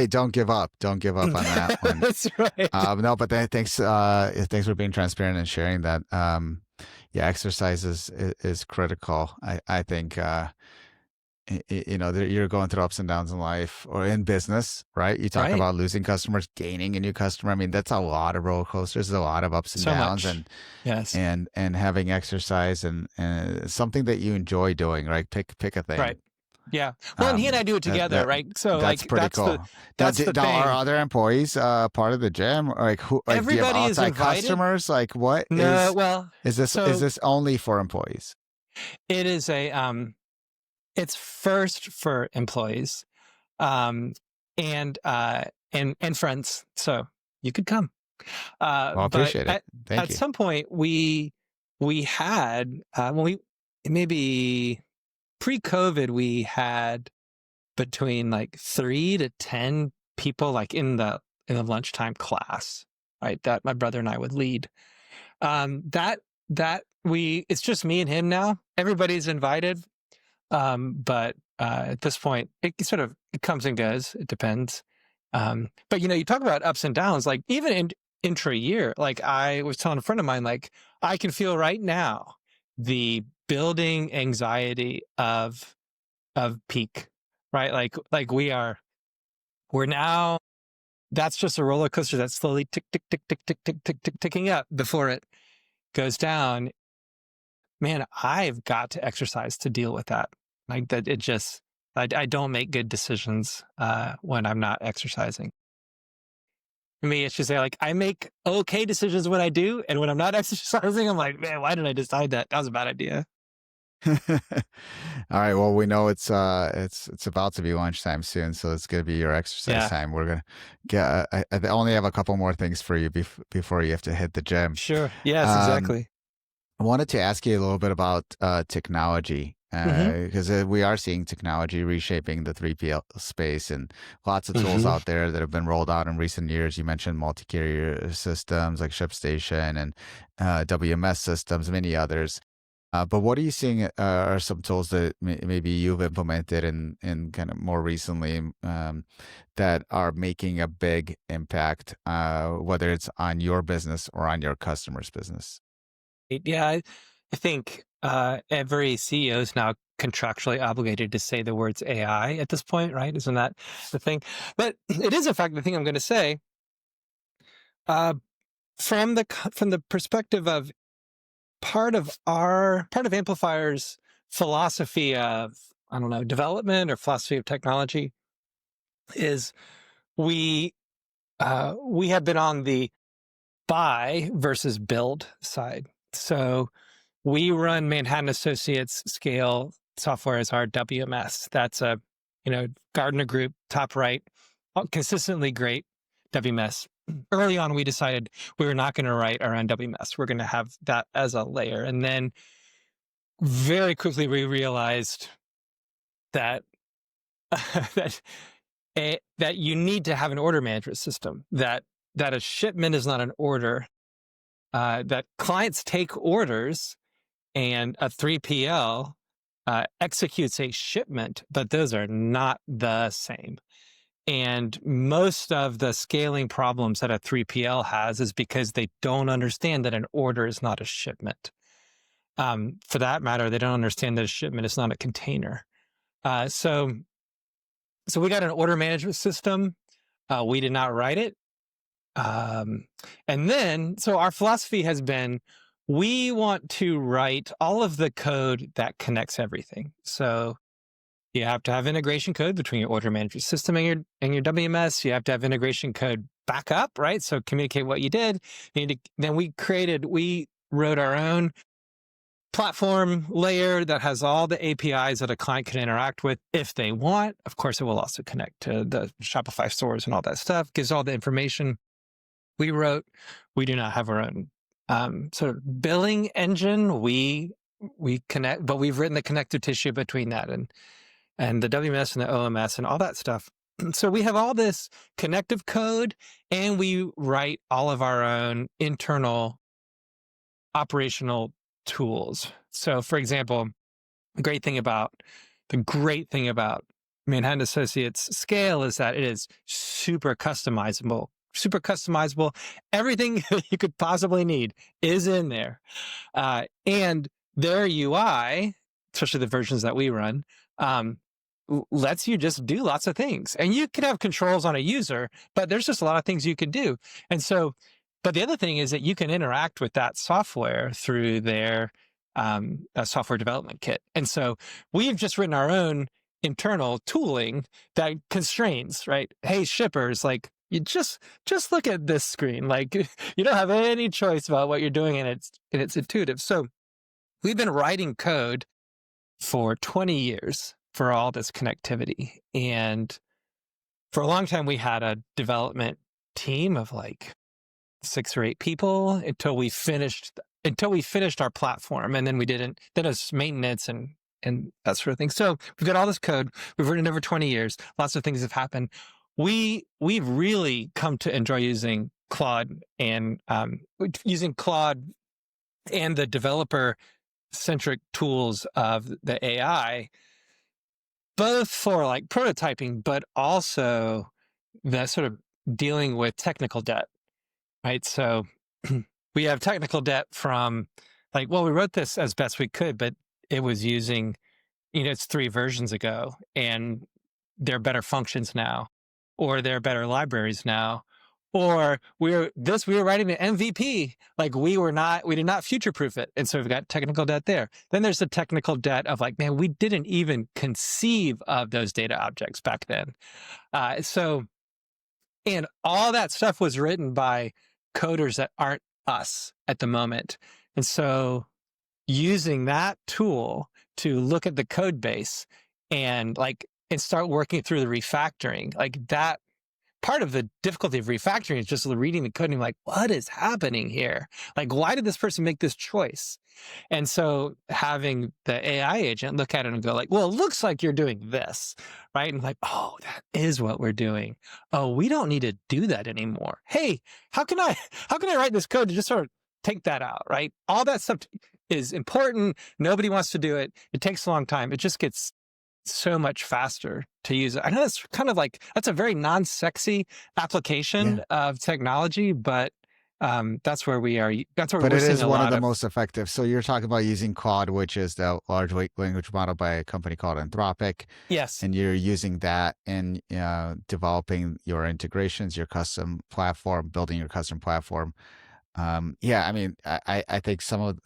don't give up. Don't give up on that one. That's right. No, but thanks for being transparent and sharing that. Yeah, exercise is critical. I think you're going through ups and downs in life or in business, right? You talk about losing customers, gaining a new customer. I mean, that's a lot of roller coasters. There's a lot of ups and downs, much. and yes, and having exercise and something that you enjoy doing, right? Pick a thing, right? Yeah. Well, and he and I do it That, together, that right? So that's like pretty cool. Now, that's the now are thing. other employees part of the gym? Like who? Like do you have Everybody is outside invited. customers? Like what No, well, is this? Is so this only for employees? it is it's first for employees, um, and friends. So you could come. Well, I But appreciate it. Thank at you. some point we had when we maybe pre-COVID we had between like 3 to 10 people like in the lunchtime class, right? That my brother and I would lead. That it's just me and him now. Everybody's invited, but at this point, it comes and goes. It depends. But you talk about ups and downs. Like even in intra-year, like I was telling a friend of mine, like I can feel right now the building anxiety of peak, right? Like we're now. That's just a roller coaster that's slowly tick tick tick tick tick tick tick tick ticking up before it goes down. Man, I've got to exercise to deal with that. Like that, I don't make good decisions when I'm not exercising. For me, it's just like I make okay decisions when I do, and when I'm not exercising, I'm like, man, why did I decide that? That was a bad idea. All right. Well, we know it's about to be lunchtime soon, so it's gonna be your exercise Yeah, time. We're gonna get. I only have a couple more things for you before you have to hit the gym. sure. Yes, Um, exactly. I wanted to ask you a little bit about technology Hmm. because we are seeing technology reshaping the 3PL space and lots of tools Hmm. out there that have been rolled out in recent years. You mentioned multi-carrier systems like ShipStation and WMS systems, many others. But what are you seeing are some tools that maybe you've implemented in kind of more recently that are making a big impact, whether it's on your business or on your customer's business? Yeah, I think every CEO is now contractually obligated to say the words AI at this point, right? Isn't that the thing? But it is, in fact, the thing I'm going to say. Uh, from the perspective of part of Amplifier's philosophy of, I don't know, development or philosophy of technology is we we have been on the buy versus build side. So we run Manhattan Associates scale software as our WMS. That's a Gardner Group top right, consistently great WMS. Early on, we decided we were not going to write our own WMS. We're going to have that as a layer, and then very quickly we realized that that that you need to have an order management system. That a shipment is not an order. That clients take orders, and a 3PL executes a shipment, but those are not the same. And most of the scaling problems that a 3PL has is because they don't understand that an order is not a shipment. For that matter, they don't understand that a shipment is not a container. So we got an order management system. We did not write it. And then, so our philosophy has been, we want to write all of the code that connects everything. So you have to have integration code between your order management system and your WMS. You have to have integration code backup, right? So communicate what you did. Then we wrote our own platform layer that has all the APIs that a client can interact with if they want. Of course, it will also connect to the Shopify stores and all that stuff, gives all the information. We do not have our own sort of billing engine. We connect, but we've written the connective tissue between that and the WMS and the OMS and all that stuff. So we have all this connective code, and we write all of our own internal operational tools. So, for example, the great thing about Manhattan Associates scale is that it is super customizable. Super customizable. Everything you could possibly need is in there. And their UI, especially the versions that we run, lets you just do lots of things. And you could have controls on a user, but there's just a lot of things you can do. And so, but the other thing is that you can interact with that software through their software development kit. And so we've just written our own internal tooling that constrains, right? Hey, shippers, like you just look at this screen. Like you don't have any choice about what you're doing, and it's intuitive. So we've been writing code for 20 years for all this connectivity. And for a long time, we had a development team of like 6 or 8 people until we finished our platform. And then then it was maintenance and that sort of thing. So we've got all this code. We've written it over 20 years. Lots of things have happened. We've really come to enjoy using Claude and the developer centric tools of the AI, both for like prototyping, but also the sort of dealing with technical debt, right? So we have technical debt from like, well, we wrote this as best we could, but it was using, it's 3 versions ago, and there are better functions now, or there are better libraries now, or we were writing the MVP. Like we did not future proof it. And so we've got technical debt there. Then there's the technical debt of like, man, we didn't even conceive of those data objects back then. And all that stuff was written by coders that aren't us at the moment. And so using that tool to look at the code base and start working through the refactoring, like that. Part of the difficulty of refactoring is just reading the code and like, what is happening here? Like, why did this person make this choice? And so having the AI agent look at it and go like, well, it looks like you're doing this, right? And like, oh, that is what we're doing. Oh, we don't need to do that anymore. Hey, how can I write this code to just sort of take that out, right? All that stuff is important. Nobody wants to do it. It takes a long time. It just gets so much faster to use it. I know that's kind of like, that's a very non-sexy application of technology, but that's where we are. That's where but we're it seeing is a one of lot the most effective. So you're talking about using Claude, which is the large language model by a company called Anthropic. Yes. And you're using that in developing your integrations, your custom platform, building your custom platform. I mean, I think some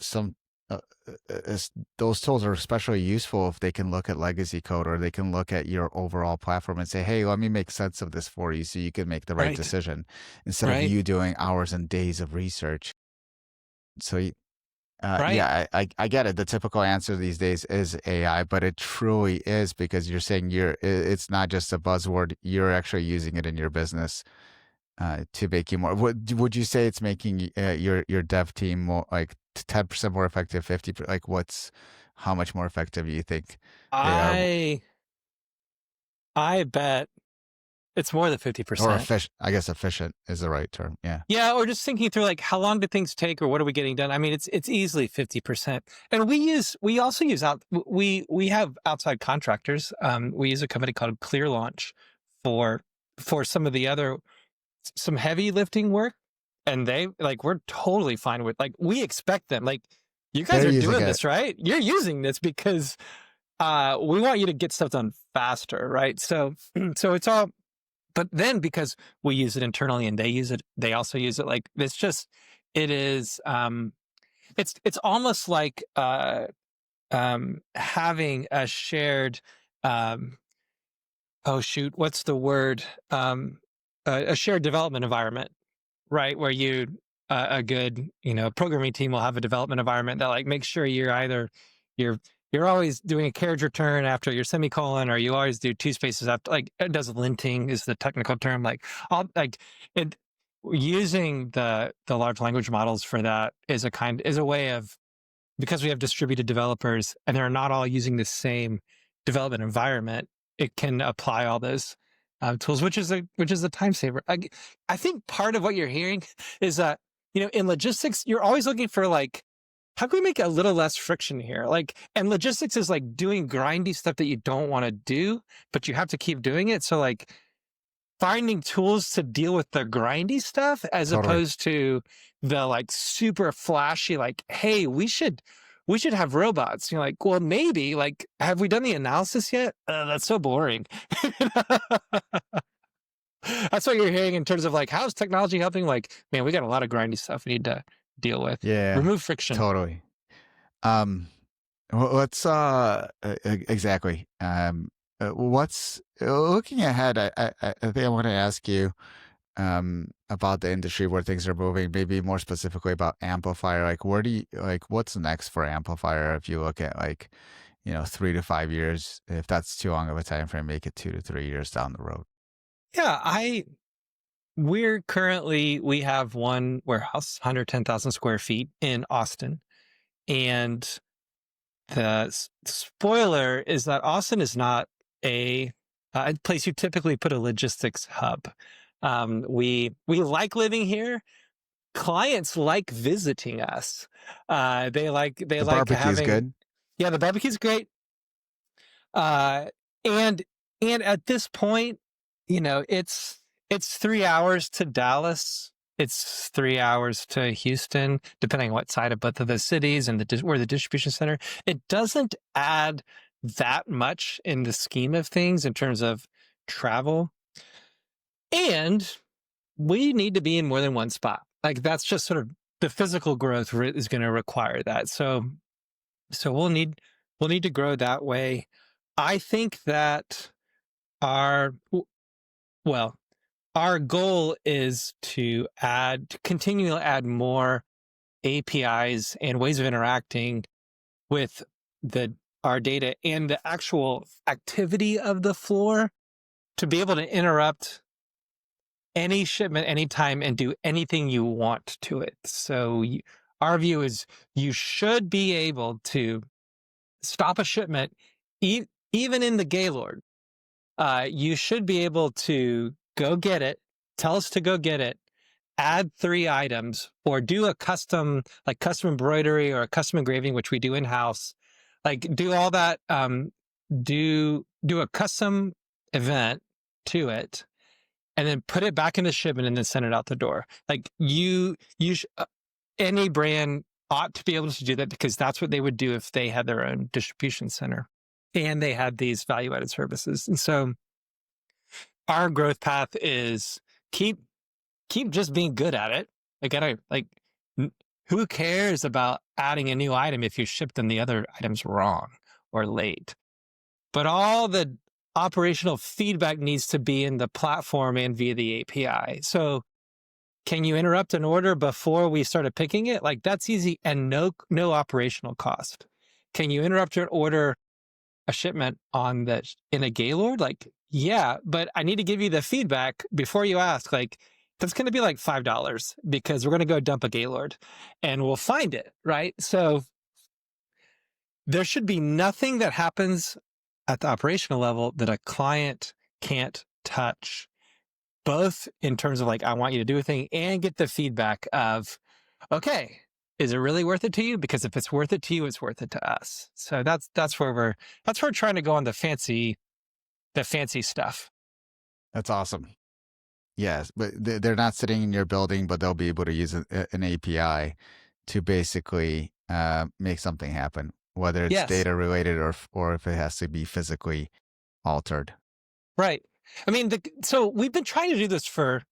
those tools are especially useful if they can look at legacy code, or they can look at your overall platform and say, hey, let me make sense of this for you so you can make the right decision instead of you doing hours and days of research. So I get it. The typical answer these days is AI, but it truly is, because you're saying it's not just a buzzword. You're actually using it in your business to make you more. Would you say it's making your dev team more, like 10% more effective, 50%? Like how much more effective do you think they are? I bet it's more than 50%. Or efficient. I guess efficient is the right term. Yeah. Yeah. Or just thinking through like, how long do things take, or what are we getting done? I mean, it's easily 50%. And we also use we have outside contractors. We use a company called Clear Launch for some of the some heavy lifting work. And we're totally fine with, like, we expect them, like, you guys are doing this, right? You're using this because we want you to get stuff done faster, right? So it's all, but then because we use it internally and they also use it, like, it is, it's almost like having a shared, what's the word? A shared development environment, right? Where a good, programming team will have a development environment that like makes sure you're always doing a carriage return after your semicolon, or you always do 2 spaces after, like, it does linting is the technical term. Using the large language models for that is a way of, because we have distributed developers and they're not all using the same development environment, it can apply all those tools, which is a time saver. I think part of what you're hearing is that, in logistics, you're always looking for like, how can we make a little less friction here? Like, and logistics is like doing grindy stuff that you don't want to do, but you have to keep doing it. So like finding tools to deal with the grindy stuff as opposed to the like super flashy, like, hey, we should have robots. You're like, well, maybe, like, have we done the analysis yet? That's so boring. That's what you're hearing in terms of like, how's technology helping? Like, man, we got a lot of grindy stuff we need to deal with. Yeah. Remove friction. Totally. Well, let's exactly. what's looking ahead? I think I want to ask you about the industry where things are moving. Maybe more specifically about Amplifier. Like, where do you like? What's next for Amplifier? If you look at like, 3 to 5 years, if that's too long of a time frame, make it 2 to 3 years down the road. Yeah, we have one warehouse, 110,000 square feet in Austin. And the spoiler is that Austin is not a place you typically put a logistics hub. We like living here. Clients like visiting us. They The like barbecue is having. good. Yeah, the barbecue's great. Uh, and and at this point, it's 3 hours to Dallas. It's 3 hours to Houston, depending on what side of both of those cities and where the distribution center. It doesn't add that much in the scheme of things in terms of travel. And we need to be in more than one spot. Like that's just sort of the physical growth is going to require that. So we'll need to grow that way. I think that our well, our goal is to continue to add more APIs and ways of interacting with our data and the actual activity of the floor to be able to interrupt any shipment anytime and do anything you want to it. So our view is you should be able to stop a shipment even in the Gaylord. You should be able to go get it, tell us to go get it, add 3 items, or do a custom embroidery or a custom engraving, which we do in-house. Like do all that, do a custom event to it, and then put it back into shipment and then send it out the door. Like any brand ought to be able to do that because that's what they would do if they had their own distribution center and they had these value-added services. And so our growth path is keep just being good at it. Who cares about adding a new item if you shipped them the other items wrong or late? But all the operational feedback needs to be in the platform and via the API. So can you interrupt an order before we started picking it? Like that's easy and no operational cost. Can you interrupt an order, a shipment in a Gaylord? Like, yeah, but I need to give you the feedback before you ask. Like, that's going to be like $5 because we're going to go dump a Gaylord and we'll find it, right? So there should be nothing that happens at the operational level that a client can't touch, both in terms of like, I want you to do a thing and get the feedback of, okay, is it really worth it to you? Because if it's worth it to you, it's worth it to us. So that's where we're trying to go on the fancy stuff. That's awesome. Yes, but they're not sitting in your building, but they'll be able to use an API to basically make something happen, whether it's Yes. data related or if it has to be physically altered. Right. I mean, so we've been trying to do this for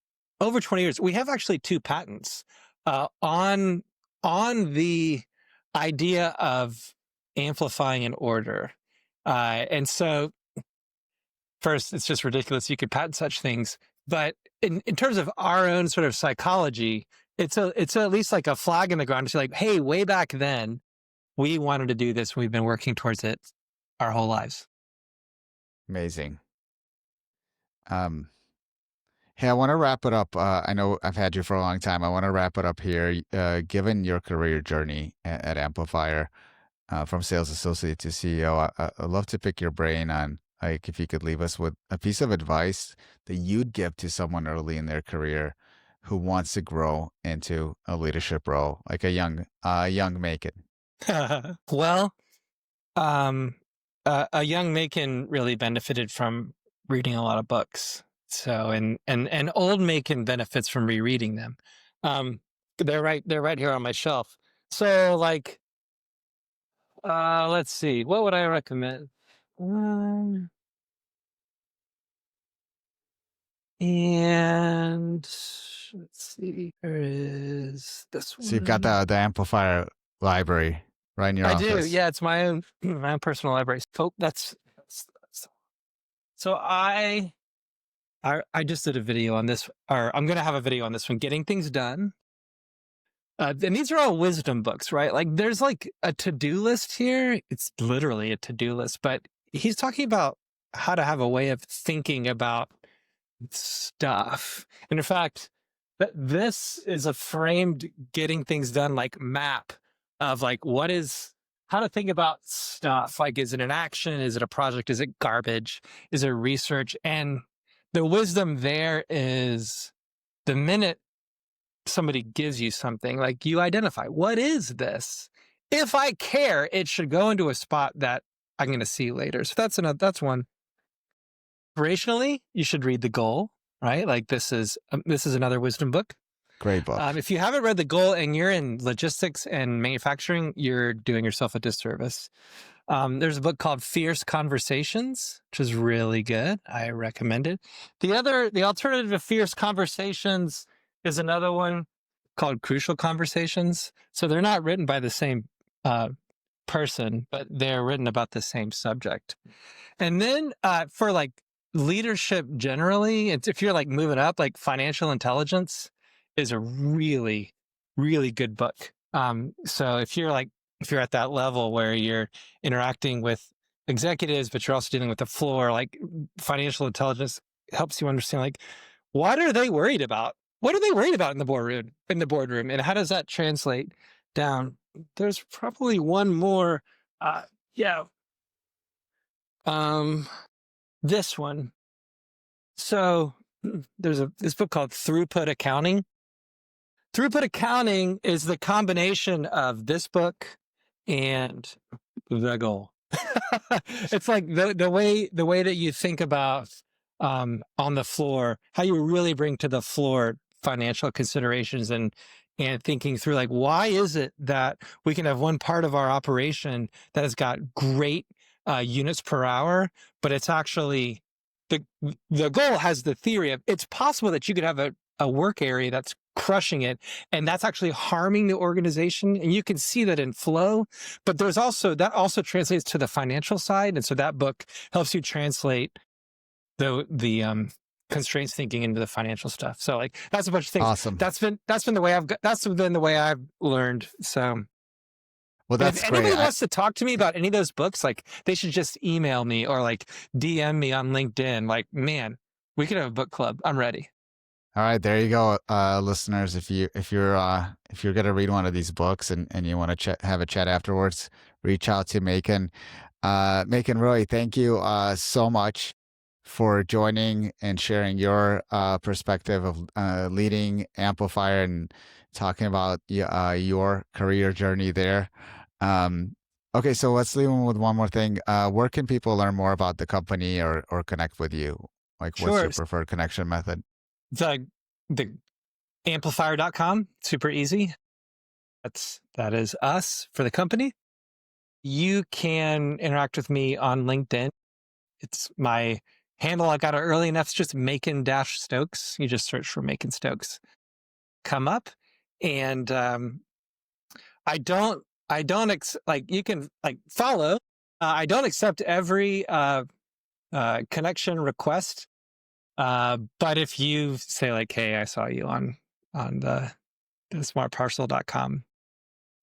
over 20 years. We have actually 2 patents on the idea of amplifying an order. And so first, it's just ridiculous you could patent such things. But in terms of our own sort of psychology, it's at least like a flag in the ground to say like, hey, way back then, we wanted to do this. We've been working towards it our whole lives. Amazing. Hey, I want to wrap it up. I know I've had you for a long time. I want to wrap it up here. Given your career journey at Amplifier, from sales associate to CEO, I'd love to pick your brain on like if you could leave us with a piece of advice that you'd give to someone early in their career who wants to grow into a leadership role, like a young Macon. Well, a young Macon really benefited from reading a lot of books. So, and old Macon benefits from rereading them. They're right here on my shelf. So like, let's see, what would I recommend? And let's see, there is this one. So you've got the Amplifier library right in your office. I do. Yeah, it's my own personal library. So that's So I just did a video on this, or I'm going to have a video on this one, getting things done. And these are all wisdom books, right? Like there's like a to-do list here. It's literally a to-do list, but he's talking about how to have a way of thinking about stuff. And in fact, this is a framed getting things done like map of like how to think about stuff. Like, is it an action? Is it a project? Is it garbage? Is it research? And the wisdom there is the minute somebody gives you something, like you identify, what is this? If I care, it should go into a spot that I'm going to see later. So that's one. Operationally, you should read The Goal, right? Like this is another wisdom book. Great book. If you haven't read The Goal and you're in logistics and manufacturing, you're doing yourself a disservice. There's a book called Fierce Conversations, which is really good. I recommend it. The alternative to Fierce Conversations is another one called Crucial Conversations. So they're not written by the same person, but they're written about the same subject. And then for like leadership generally, if you're like moving up, like Financial Intelligence is a really, really good book. So if you're at that level where you're interacting with executives, but you're also dealing with the floor, like Financial Intelligence helps you understand, like, what are they worried about? What are they worried about in the boardroom? And how does that translate down? There's probably one more. This one. So there's this book called Throughput Accounting. Throughput Accounting is the combination of this book and The Goal. It's like the way that you think about on the floor, how you really bring to the floor financial considerations and thinking through, like, why is it that we can have one part of our operation that has got great units per hour, but it's actually the Goal has the theory of it's possible that you could have a work area that's crushing it, and that's actually harming the organization. And you can see that in flow, but that also translates to the financial side. And so that book helps you translate the constraints thinking into the financial stuff. So like that's a bunch of things. Awesome. That's been the way I've learned. So well, that's if great. anybody wants to talk to me about any of those books, like they should just email me or like DM me on LinkedIn. Like, man, we could have a book club. I'm ready. All right, there you go, listeners. If you're gonna read one of these books and you want to have a chat afterwards, reach out to Macon. Macon, really, thank you so much for joining and sharing your perspective of leading Amplifier and talking about your career journey there. Okay, so let's leave with one more thing. Where can people learn more about the company or connect with you? Like, Sure. what's your preferred connection method? The amplifier.com, super easy. That is us for the company. You can interact with me on LinkedIn. It's my handle. I got it early enough. It's just Macon-Stokes. You just search for Macon Stokes. Come up. And you can like follow. I don't accept every connection request. But if you say like, hey, I saw you on the smartparcel.com,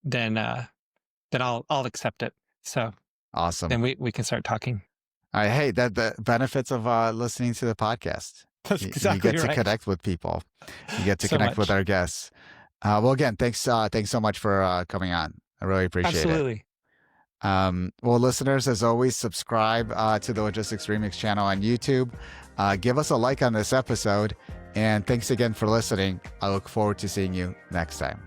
then I'll accept it. So awesome. Then we can start talking. Hey, the benefits of listening to the podcast. That's exactly you get to right. Connect with people. You get to So connect much. with our guests. Well, again, thanks so much for coming on. I really appreciate Absolutely. it. Well, listeners, as always, subscribe to the Logistics Remix channel on YouTube. Give us a like on this episode. And thanks again for listening. I look forward to seeing you next time.